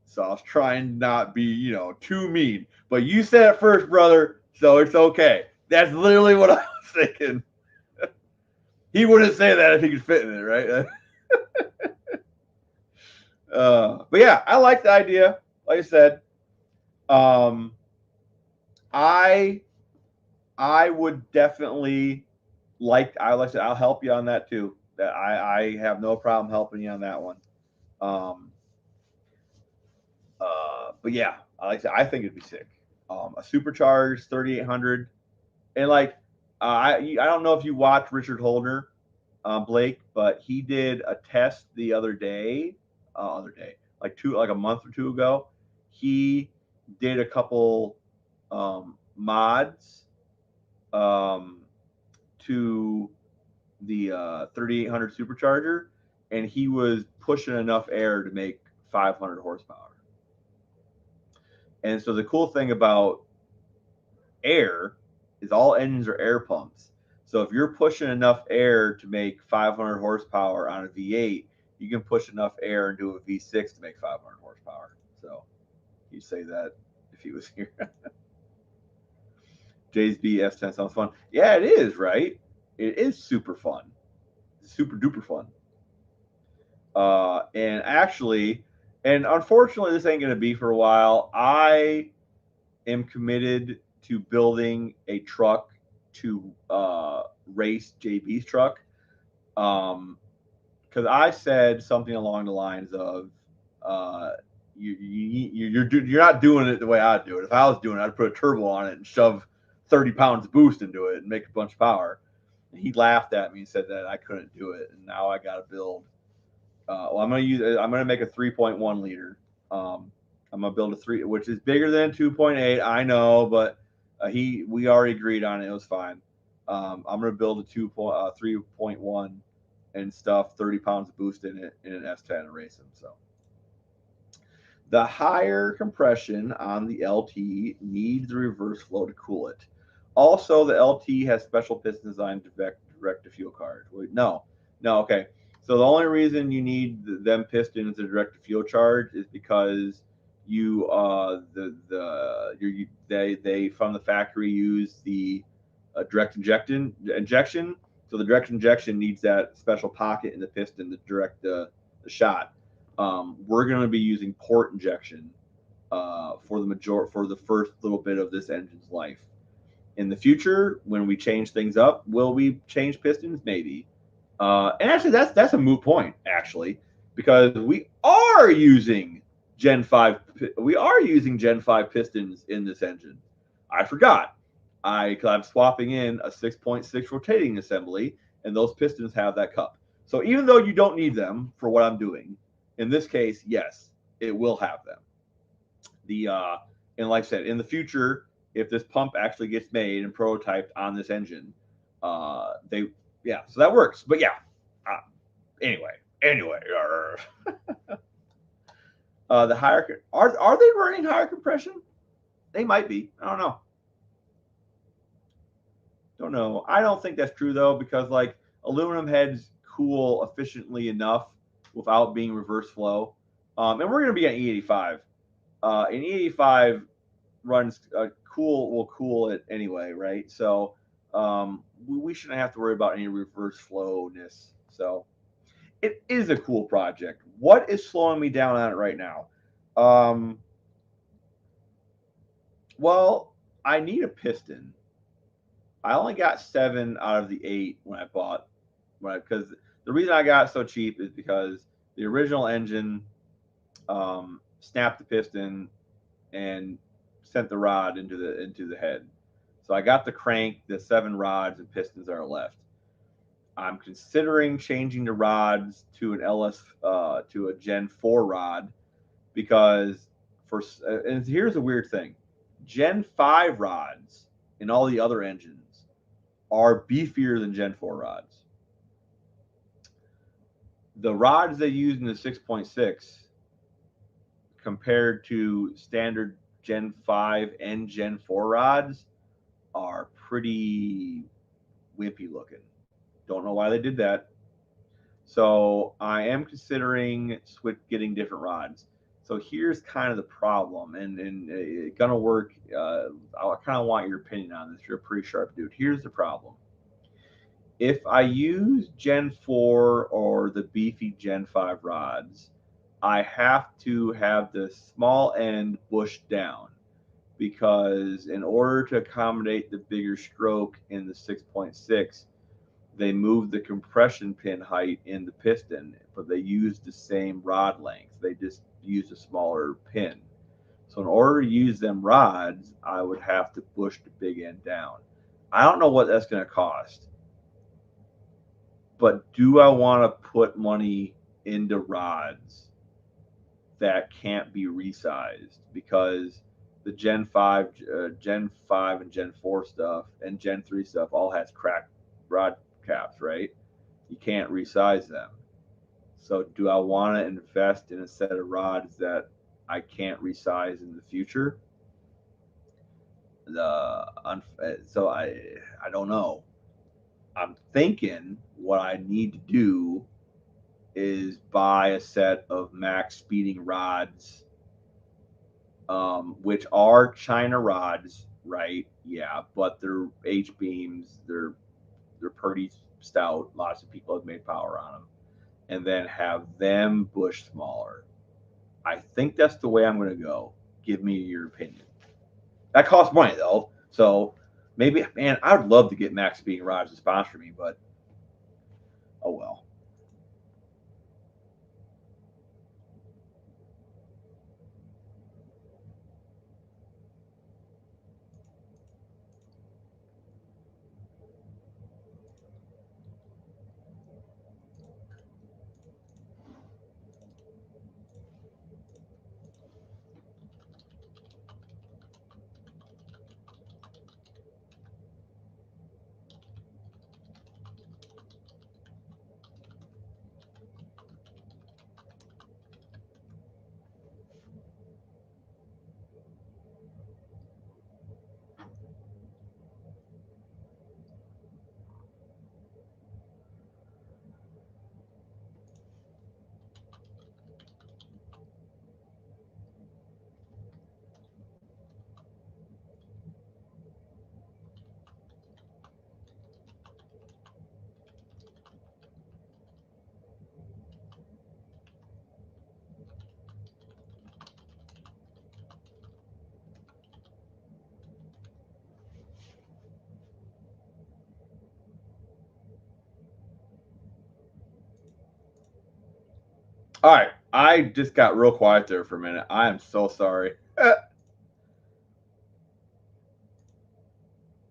So I was trying not be, too mean. But you said it first, brother, so it's okay. That's literally what I was thinking. He wouldn't say that if he could fit in it, right? But yeah, I like the idea. Like I said, um, I would definitely like I said, I'll help you on that too. That I have no problem helping you on that one. Um, but yeah, like I said, I think it'd be sick. A supercharged 3800, and like I don't know if you watched Richard Holdner, Blake, but he did a test the other day, like a month or two ago. He did a couple mods um, to the 3800 supercharger, and he was pushing enough air to make 500 horsepower. And so the cool thing about air is all engines are air pumps. So if you're pushing enough air to make 500 horsepower on a V8, you can push enough air into a V6 to make 500 horsepower. So he'd say that if he was here. Jay's BS10 sounds fun. Yeah, it is, right? It is super fun. Super duper fun. And actually, and unfortunately, this ain't going to be for a while. I am committed to building a truck to race JB's truck. Because I said something along the lines of, you're not doing it the way I'd do it. If I was doing it, I'd put a turbo on it and shove 30 pounds of boost into it and make a bunch of power. And he laughed at me and said that I couldn't do it. And now I got to build. I'm gonna make a 3.1 liter. I'm gonna build a three, which is bigger than 2.8. I know, but we already agreed on it. It was fine. I'm gonna build a 3.1 and stuff 30 pounds of boost in it in an S10 and race him. So the higher compression on the LT needs the reverse flow to cool it. Also, the LT has special piston design direct to fuel card. No, okay. So the only reason you need them pistons to direct to fuel charge is because you they from the factory use the direct injection. So the direct injection needs that special pocket in the piston to direct the shot. We're going to be using port injection for the first little bit of this engine's life. In the future, when we change things up, will we change pistons? Maybe. And actually, that's a moot point actually, because we are using Gen 5. We are using Gen 5 pistons in this engine. I forgot. I'm swapping in a 6.6 rotating assembly, and those pistons have that cup. So even though you don't need them for what I'm doing, in this case, yes, it will have them. And like I said, in the future, if this pump actually gets made and prototyped on this engine, so that works. But yeah, anyway, the higher are they running higher compression? They might be. I don't know. I don't think that's true though, because like aluminum heads cool efficiently enough without being reverse flow. And we're going to be on E85. And E85 runs will cool it anyway, right? So we shouldn't have to worry about any reverse flowness. So it is a cool project. What is slowing me down on it right now? Well, I need a piston. I only got 7 out of the 8 when I bought, because the reason I got it so cheap is because the original engine snapped the piston and sent the rod into the head. So I got the crank, the 7 rods and pistons that are left. I'm considering changing the rods to an LS to a Gen 4 rod because and here's a weird thing. Gen 5 rods in all the other engines are beefier than Gen 4 rods. The rods they use in the 6.6 compared to standard Gen 5 and Gen 4 rods are pretty wimpy looking. Don't know why they did that. So I am considering getting different rods. So here's kind of the problem, and it's gonna work. I kind of want your opinion on this. You're a pretty sharp dude. Here's the problem. If I use Gen 4 or the beefy Gen 5 rods, I have to have the small end bushed down because in order to accommodate the bigger stroke in the 6.6, they moved the compression pin height in the piston, but they used the same rod length. They just used a smaller pin. So in order to use them rods, I would have to push the big end down. I don't know what that's going to cost, but do I want to put money into rods that can't be resized? Because the Gen 5 and Gen 4 stuff and Gen 3 stuff all has cracked rod caps, right? You can't resize them. So do I want to invest in a set of rods that I can't resize in the future? So I don't know. I'm thinking what I need to do is buy a set of max speeding rods, which are China rods, right? Yeah, but they're H beams. They're pretty stout. Lots of people have made power on them, and then have them bush smaller. I think that's the way I'm going to go. Give me your opinion. That costs money though, so maybe, man, I would love to get Max Speeding Rods to sponsor me, but oh well. All right, I just got real quiet there for a minute. I am so sorry.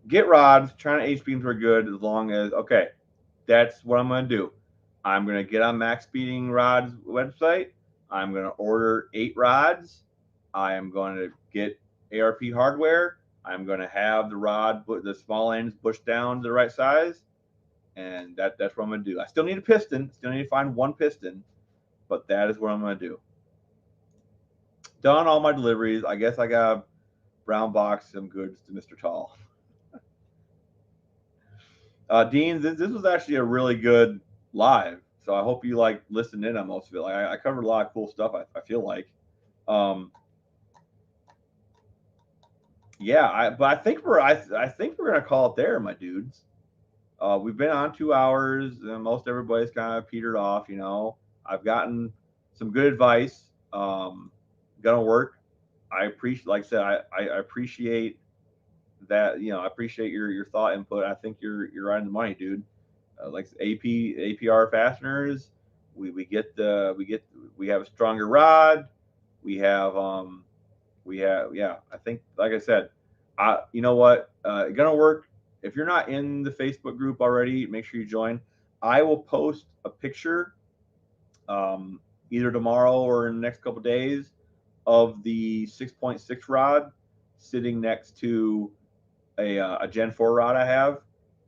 Get rods. China H beams are good as long as okay. That's what I'm going to do. I'm going to get on Max Speeding Rods website. I'm going to order 8 rods. I am going to get ARP hardware. I'm going to have the small ends pushed down to the right size, and that's what I'm going to do. I still need a piston. Still need to find one piston, but that is what I'm going to do. Done all my deliveries. I guess I got to brown box some goods to Mr. Tall. Dean, this was actually a really good live. So I hope you like listened in on most of it. Like I covered a lot of cool stuff. I feel like, um, yeah. But I think we're gonna call it there, my dudes. We've been on 2 hours, and most everybody's kind of petered off. I've gotten some good advice. Gonna work. I appreciate, like I said, I appreciate that. I appreciate your thought input. I think you're right on the money, dude. Like APR fasteners, we have a stronger rod. We have yeah. I think, like I said, you know what, gonna work. If you're not in the Facebook group already, make sure you join. I will post a picture, um, either tomorrow or in the next couple days, of the 6.6 rod sitting next to a Gen 4 rod I have,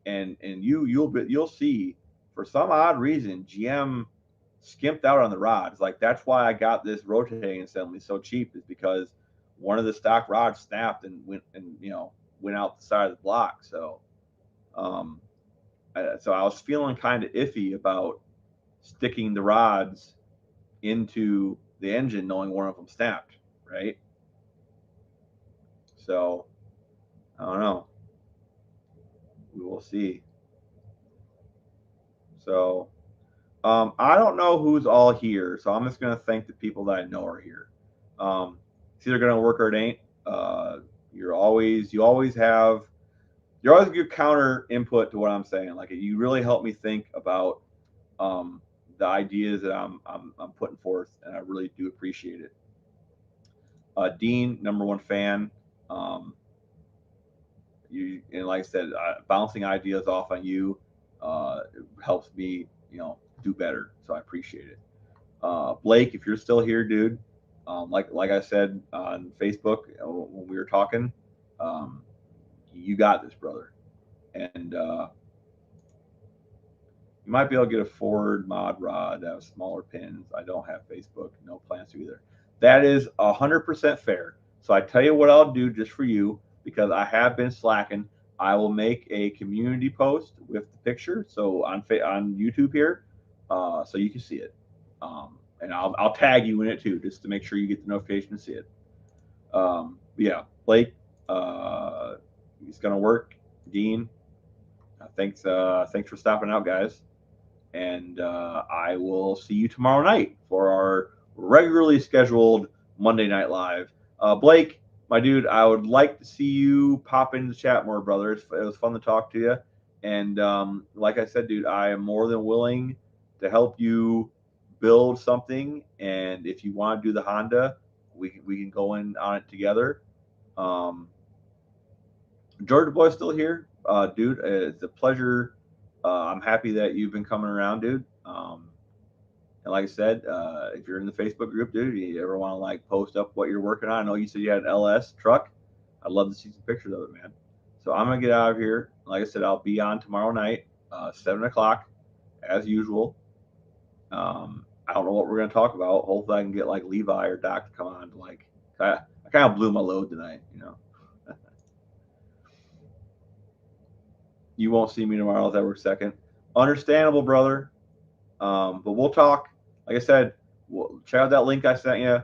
and you'll see, for some odd reason GM skimped out on the rods. Like, that's why I got this rotating assembly so cheap, is because one of the stock rods snapped and went out the side of the block. Um, so I was feeling kind of iffy about sticking the rods into the engine, knowing one of them snapped. Right. So I don't know. We will see. So I don't know who's all here, so I'm just gonna thank the people that I know are here. It's either gonna work or it ain't. You always give counter input to what I'm saying. Like, you really help me think about um, the ideas that I'm putting forth, and I really do appreciate it. Dean, number one fan. Um, and like I said, bouncing ideas off on you helps me, do better. So I appreciate it. Blake, if you're still here, dude, like I said on Facebook when we were talking, um, you got this, brother. And you might be able to get a Ford mod rod that has smaller pins. I don't have Facebook, no plans to either. That is 100% fair. So I tell you what I'll do just for you, because I have been slacking. I will make a community post with the picture, so on YouTube here, so you can see it, and I'll tag you in it too, just to make sure you get the notification to see it. Yeah, Blake, it's gonna work. Dean, thanks for stopping out, guys, and I will see you tomorrow night for our regularly scheduled Monday Night Live. Blake, my dude, I would like to see you pop into the chat more, brother. It was fun to talk to you, and like I said, dude, I am more than willing to help you build something. And if you want to do the Honda, we can go in on it together. Um, Georgia Boy's still here, dude. It's a pleasure. I'm happy that you've been coming around, dude. And like I said, if you're in the Facebook group, dude, you ever want to like post up what you're working on? I know you said you had an LS truck. I'd love to see some pictures of it, man. So I'm gonna get out of here. Like I said, I'll be on tomorrow night, 7 o'clock, as usual. I don't know what we're gonna talk about. Hopefully, I can get like Levi or Doc to come on. To like, I kind of blew my load tonight, you know. You won't see me tomorrow, that works second. Understandable, brother. But we'll talk. Like I said, check out that link I sent you.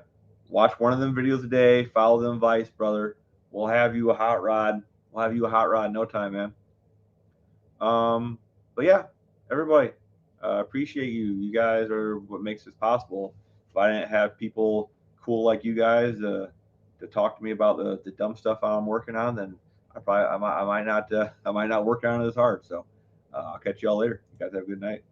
Watch one of them videos a day. Follow them advice, brother. We'll have you a hot rod. We'll have you a hot rod in no time, man. But yeah, everybody, appreciate you. You guys are what makes this possible. If I didn't have people cool like you guys to talk to me about the dumb stuff I'm working on, then I might not work on it as hard. So I'll catch you all later. You guys have a good night.